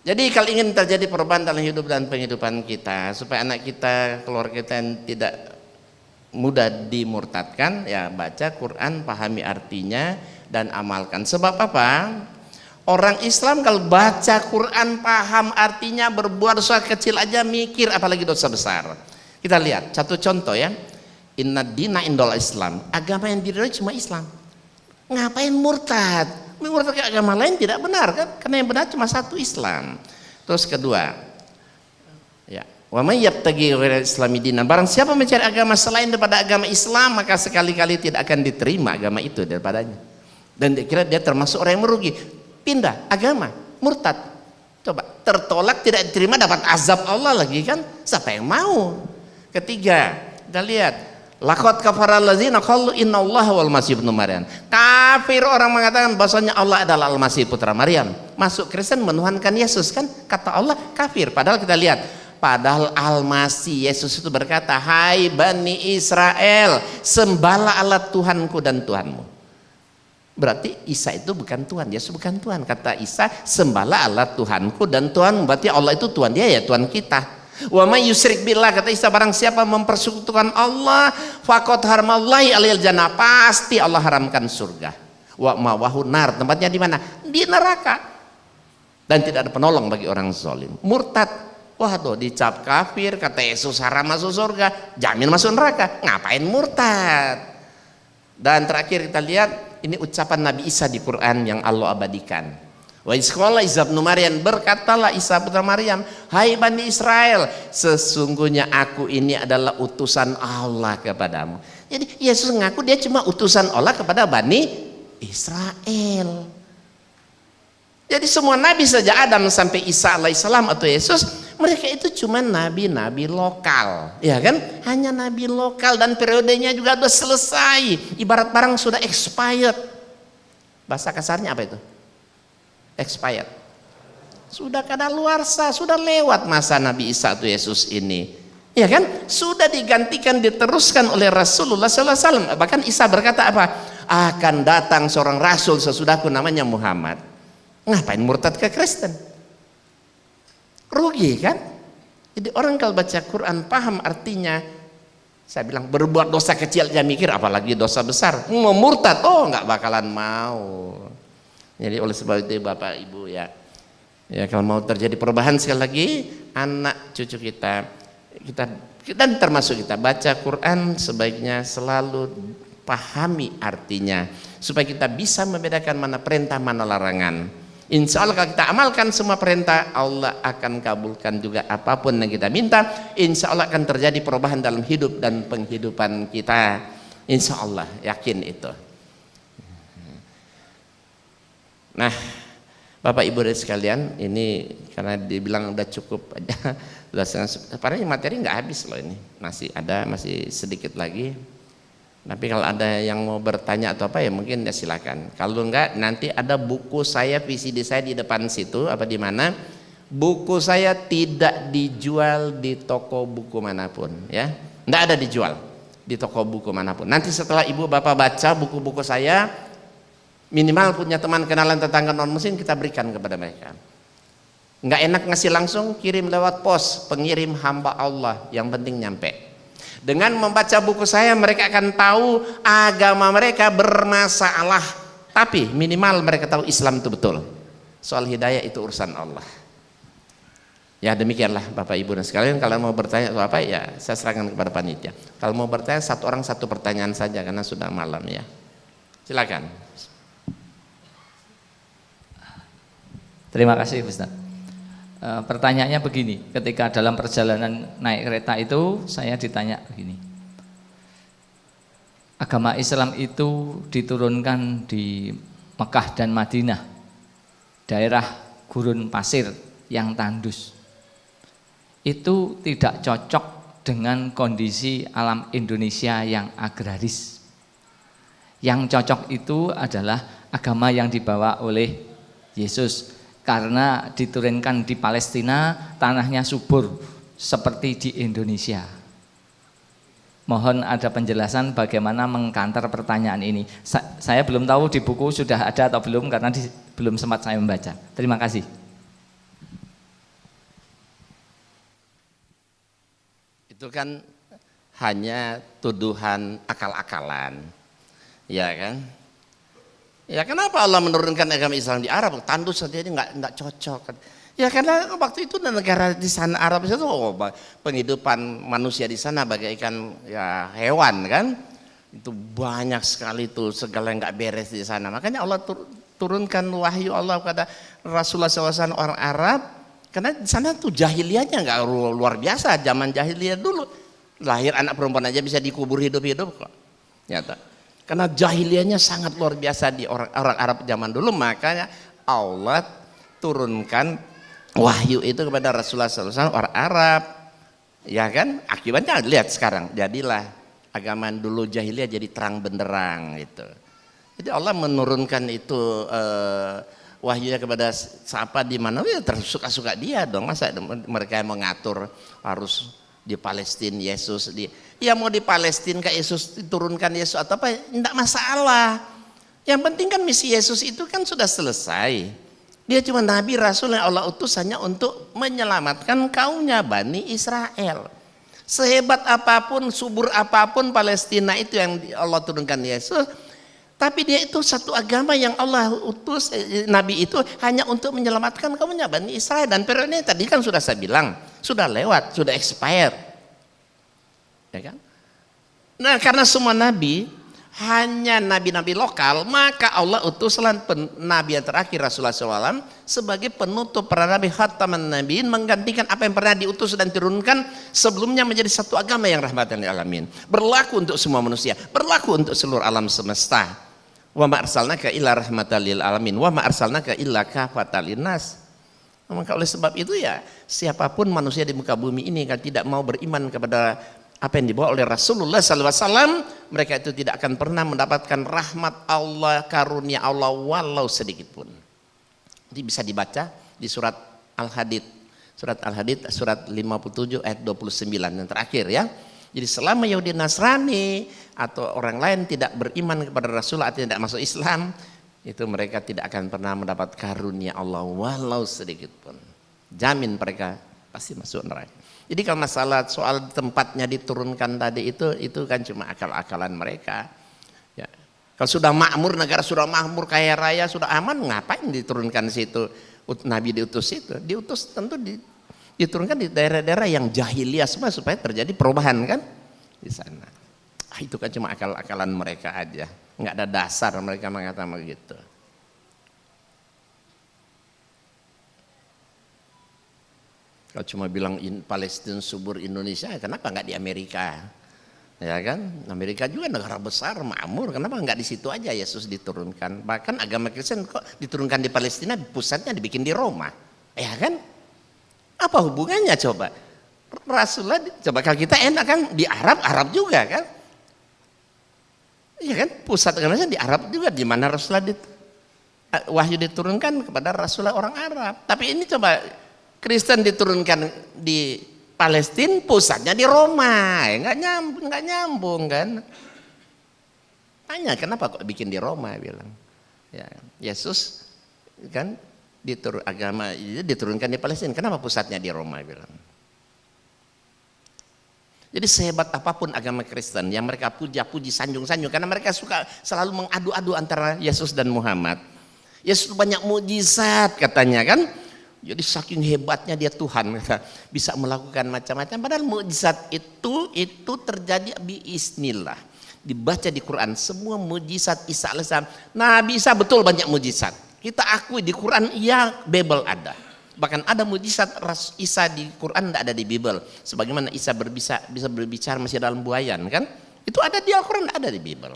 jadi kalau ingin terjadi perubahan dalam hidup dan penghidupan kita, supaya anak kita, keluarga kita yang tidak mudah dimurtadkan, ya baca Quran, pahami artinya dan amalkan. Sebab apa? Orang Islam kalau baca Quran, paham artinya, berbuat dosa kecil aja mikir, apalagi dosa besar. Kita lihat satu contoh ya. Inna dina indal Islam. Agama yang diridhoi cuma Islam. Ngapain murtad? Murtad ke agama lain tidak benar kan? Karena yang benar cuma satu Islam. Terus kedua, ya, wa may yabtaghi ghairal islami dinan, barang siapa mencari agama selain daripada agama Islam, maka sekali-kali tidak akan diterima agama itu daripadanya. Dan dikira dia termasuk orang yang merugi. Pindah agama, murtad. Coba, tertolak, tidak diterima, dapat azab Allah lagi kan? Siapa yang mau? Ketiga, kita lihat, laqad kafaral ladzina qalu innallaha wal masih ibnu Maryam. Kafir orang mengatakan bahwasanya Allah adalah Al-Masih putra Maryam. Masuk Kristen menuhankan Yesus kan? Kata Allah kafir. Padahal kita lihat, padahal Al-Masih Yesus itu berkata, "Hai Bani Israel, sembahlah Allah Tuhanku dan Tuhanmu." Berarti Isa itu bukan Tuhan, Yesus bukan Tuhan. Kata Isa, sembahlah Allah Tuhanku dan Tuhanmu. Berarti Allah itu Tuhan dia, ya Tuhan kita. Wa may yusyrik billah, kata Isa, barang siapa mempersekutukan Allah, faqad haramallahi alal jannah, pasti Allah haramkan surga. Wa mawahu nar, tempatnya di mana? Di neraka. Dan tidak ada penolong bagi orang zalim. Murtad, waduh, dicap kafir, kata Yesus haram masuk surga, jamin masuk neraka. Ngapain murtad? Dan terakhir kita lihat, ini ucapan Nabi Isa di Quran yang Allah abadikan. Wa isqala Isa bin Maryam, berkatalah Isa putra Maryam, hai Bani Israel, sesungguhnya aku ini adalah utusan Allah kepadamu. Jadi Yesus ngaku dia cuma utusan Allah kepada Bani Israel. Jadi semua nabi sejak Adam sampai Isa alaihissalam atau Yesus, mereka itu cuma nabi-nabi lokal, ya kan? Hanya nabi lokal, dan periodenya juga sudah selesai. Ibarat barang sudah expired. Bahasa kasarnya apa itu? Expired. Sudah kadaluarsa, sudah lewat masa Nabi Isa atau Yesus ini. Ya kan? Sudah digantikan, diteruskan oleh Rasulullah SAW. Bahkan Isa berkata apa? Akan datang seorang rasul sesudahku namanya Muhammad. Ngapain murtad ke Kristen? Rugi kan? Jadi orang kalau baca Quran paham artinya. Saya bilang berbuat dosa kecil aja mikir, apalagi dosa besar. Mau murtad, oh nggak bakalan mau. Jadi oleh sebab itu Bapak Ibu ya kalau mau terjadi perubahan, sekali lagi anak cucu kita termasuk kita baca Quran sebaiknya selalu pahami artinya supaya kita bisa membedakan mana perintah mana larangan. Insya Allah kalau kita amalkan semua perintah, Allah akan kabulkan juga apapun yang kita minta. Insya Allah akan terjadi perubahan dalam hidup dan penghidupan kita. Insya Allah, yakin itu. Nah, Bapak Ibu dan sekalian, ini karena dibilang udah cukup aja, padahal materi nggak habis loh ini, masih sedikit lagi. Tapi kalau ada yang mau bertanya atau apa ya mungkin ya silakan. Kalau enggak, nanti ada buku saya, VCD saya di depan situ apa di mana. Buku saya tidak dijual di toko buku manapun, ya, nggak ada dijual di toko buku manapun. Nanti setelah ibu bapak baca buku-buku saya, minimal punya teman kenalan tetangga non muslim, kita berikan kepada mereka. Nggak enak ngasih langsung, kirim lewat pos, pengirim hamba Allah, yang penting nyampe. Dengan membaca buku saya mereka akan tahu agama mereka bermasalah, tapi minimal mereka tahu Islam itu betul. Soal hidayah itu urusan Allah. Ya demikianlah Bapak Ibu dan sekalian, kalau mau bertanya atau apa ya saya serahkan kepada panitia. Kalau mau bertanya satu orang satu pertanyaan saja karena sudah malam ya. Silakan. Terima kasih Ustaz. Pertanyaannya begini, ketika dalam perjalanan naik kereta itu saya ditanya begini, agama Islam itu diturunkan di Mekah dan Madinah, daerah gurun pasir yang tandus, itu tidak cocok dengan kondisi alam Indonesia yang agraris. Yang cocok itu adalah agama yang dibawa oleh Yesus, karena diturunkan di Palestina, tanahnya subur seperti di Indonesia. Mohon ada penjelasan bagaimana mengkanter pertanyaan ini. Saya belum tahu di buku sudah ada atau belum, karena belum sempat saya membaca. Terima kasih. Itu kan hanya tuduhan akal-akalan, ya kan? Ya kenapa Allah menurunkan agama Islam di Arab? Tandus saja ini nggak cocok. Ya karena waktu itu negara di sana Arab itu penghidupan manusia di sana bagaikan ya hewan kan. Itu banyak sekali tuh segala yang nggak beres di sana. Makanya Allah turunkan wahyu Allah kepada Rasulullah SAW orang Arab. Karena di sana tuh jahiliyahnya nggak luar biasa, zaman jahiliyah dulu. Lahir anak perempuan aja bisa dikubur hidup-hidup kok. Nyata. Karena jahiliyahnya sangat luar biasa di orang Arab zaman dulu, makanya Allah turunkan wahyu itu kepada Rasulullah SAW orang Arab, ya kan? Akibatnya lihat sekarang, jadilah agama dulu jahiliyah jadi terang benderang gitu. Jadi Allah menurunkan itu wahyunya kepada siapa di mana, ya tersuka-suka dia dong. Masa mereka yang mengatur harus di Palestina Yesus ya mau di Palestina kayak Yesus diturunkan Yesus atau apa, tidak masalah. Yang penting kan misi Yesus itu kan sudah selesai. Dia cuma nabi rasul yang Allah utus hanya untuk menyelamatkan kaumnya Bani Israel. Sehebat apapun, subur apapun Palestina itu yang Allah turunkan Yesus, tapi dia itu satu agama yang Allah utus nabi itu hanya untuk menyelamatkan kaumnya Bani Israel. Dan periode ini tadi kan sudah saya bilang, sudah lewat, sudah expire. Ya kan? Nah, karena semua nabi hanya nabi-nabi lokal, maka Allah utuslah nabi yang terakhir Rasulullah SAW sebagai penutup para nabi, khataman nabiin, menggantikan apa yang pernah diutus dan turunkan sebelumnya menjadi satu agama yang rahmatan lil alamin, berlaku untuk semua manusia, berlaku untuk seluruh alam semesta. Wa ma arsalnaka illa rahmatan lil alamin wa ma arsalnaka illa kafatan linnas. Maka oleh sebab itu ya, siapapun manusia di muka bumi ini kalau tidak mau beriman kepada apa yang dibawa oleh Rasulullah SAW, mereka itu tidak akan pernah mendapatkan rahmat Allah, karunia Allah walau sedikit pun. Ini bisa dibaca di surat Al-Hadid, surat 57 ayat 29 yang terakhir ya. Jadi selama Yahudi Nasrani atau orang lain tidak beriman kepada Rasulullah atau tidak masuk Islam, itu mereka tidak akan pernah mendapat karunia Allah walau sedikit pun. Jamin mereka pasti masuk neraka. Jadi kalau masalah soal tempatnya diturunkan tadi itu kan cuma akal-akalan mereka. Ya. Kalau sudah makmur, negara sudah makmur, kaya raya, sudah aman, ngapain diturunkan situ? Nabi diutus itu, diutus tentu diturunkan di daerah-daerah yang jahiliyah semua supaya terjadi perubahan kan di sana. Itu kan cuma akal-akalan mereka aja, nggak ada dasar mereka mengatakan begitu. Kalau cuma bilang Palestina subur Indonesia, kenapa nggak di Amerika? Ya kan, Amerika juga negara besar, makmur, kenapa nggak di situ aja Yesus diturunkan? Bahkan agama Kristen kok diturunkan di Palestina, pusatnya dibikin di Roma, ya kan? Apa hubungannya coba? Rasulullah, coba kalau kita enak kan di Arab juga kan? Iya kan, pusat agamanya di Arab juga, di mana Rasulullah wahyu diturunkan kepada Rasulullah orang Arab. Tapi ini coba Kristen diturunkan di Palestina, pusatnya di Roma, nggak nyambung kan? Tanya kenapa kok bikin di Roma, bilang. Ya, Yesus kan agama diturunkan di Palestina, kenapa pusatnya di Roma, bilang. Jadi sehebat apapun agama Kristen yang mereka puja-puji, sanjung-sanjung, karena mereka suka selalu mengadu-adu antara Yesus dan Muhammad. Yesus banyak mukjizat katanya kan. Jadi saking hebatnya dia Tuhan, bisa melakukan macam-macam. Padahal mukjizat itu terjadi biiznillah. Dibaca di Quran semua mukjizat Isa alaihissalam. Nabi Isa betul banyak mukjizat. Kita akui di Quran iya, Bible ada. Bahkan ada mukjizat Isa di Quran tidak ada di Bible. Sebagaimana Isa bisa berbicara masih dalam buayan kan? Itu ada di Al-Quran, ada di Bible.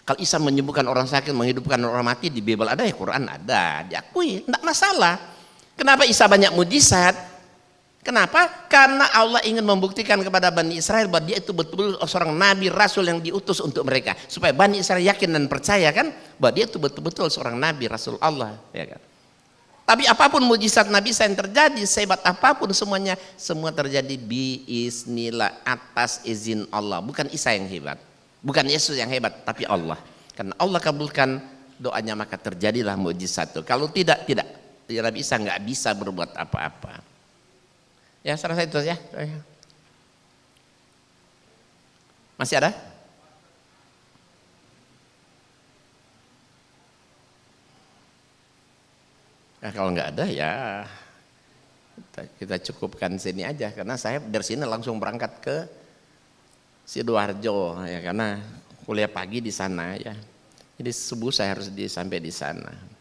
Kalau Isa menyembuhkan orang sakit, menghidupkan orang mati, di Bible ada, ya Quran ada, diakui, tidak masalah. Kenapa Isa banyak mujizat? Kenapa? Karena Allah ingin membuktikan kepada Bani Israel bahwa dia itu betul-betul seorang nabi rasul yang diutus untuk mereka, supaya Bani Israel yakin dan percaya kan bahwa dia itu betul-betul seorang nabi rasul Allah, ya kan? Tapi apapun mujizat Nabi Isa yang terjadi, sehebat apapun semuanya, semua terjadi biiznillah, atas izin Allah. Bukan Isa yang hebat, bukan Yesus yang hebat, tapi Allah. Karena Allah kabulkan doanya, maka terjadilah mujizat itu. Kalau tidak. Nabi Isa nggak bisa berbuat apa-apa. Ya, saya rasa itu ya. Masih ada? Nah, kalau nggak ada ya kita cukupkan sini aja, karena saya dari sini langsung berangkat ke Sidoarjo ya, karena kuliah pagi di sana ya. Jadi subuh saya harus sampai di sana.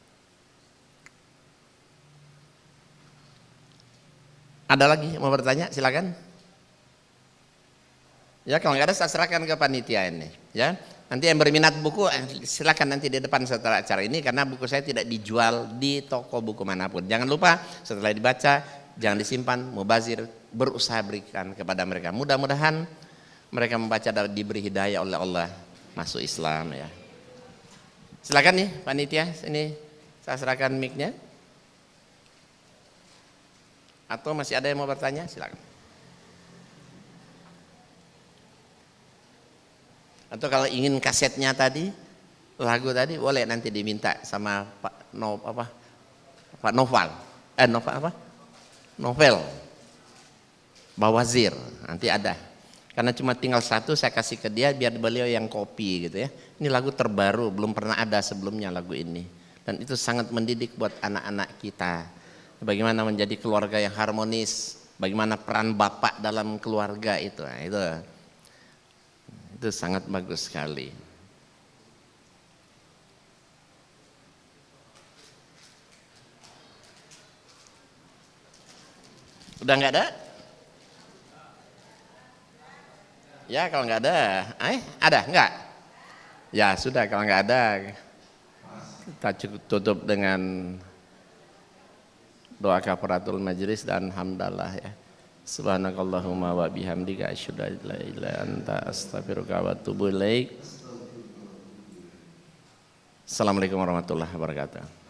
Ada lagi mau bertanya? Silakan. Ya, kalau nggak ada saya serahkan ke panitia ini. Ya, nanti yang berminat buku silakan nanti di depan setelah acara ini, karena buku saya tidak dijual di toko buku manapun. Jangan lupa setelah dibaca jangan disimpan, mubazir, berusaha berikan kepada mereka. Mudah-mudahan mereka membaca dan diberi hidayah oleh Allah masuk Islam ya. Silakan nih panitia, ini saya serahkan mic-nya. Atau masih ada yang mau bertanya? Silakan. Atau kalau ingin kasetnya tadi, lagu tadi, boleh nanti diminta sama Pak Pak Novel. Novel apa? Novel. Bawazir. Nanti ada. Karena cuma tinggal satu saya kasih ke dia biar beliau yang copy gitu ya. Ini lagu terbaru, belum pernah ada sebelumnya lagu ini. Dan itu sangat mendidik buat anak-anak kita. Bagaimana menjadi keluarga yang harmonis, bagaimana peran bapak dalam keluarga itu. Nah, itu sangat bagus sekali. Udah nggak ada? Ya kalau nggak ada, ada nggak? Ya sudah kalau nggak ada, kita cukup tutup dengan doa kafaratul majlis dan hamdalah ya. Subhanakallahumma wa bihamdika asyhadu an la ilaha illa anta astaghfiruka wa atubu ilaik. Assalamualaikum warahmatullahi wabarakatuh.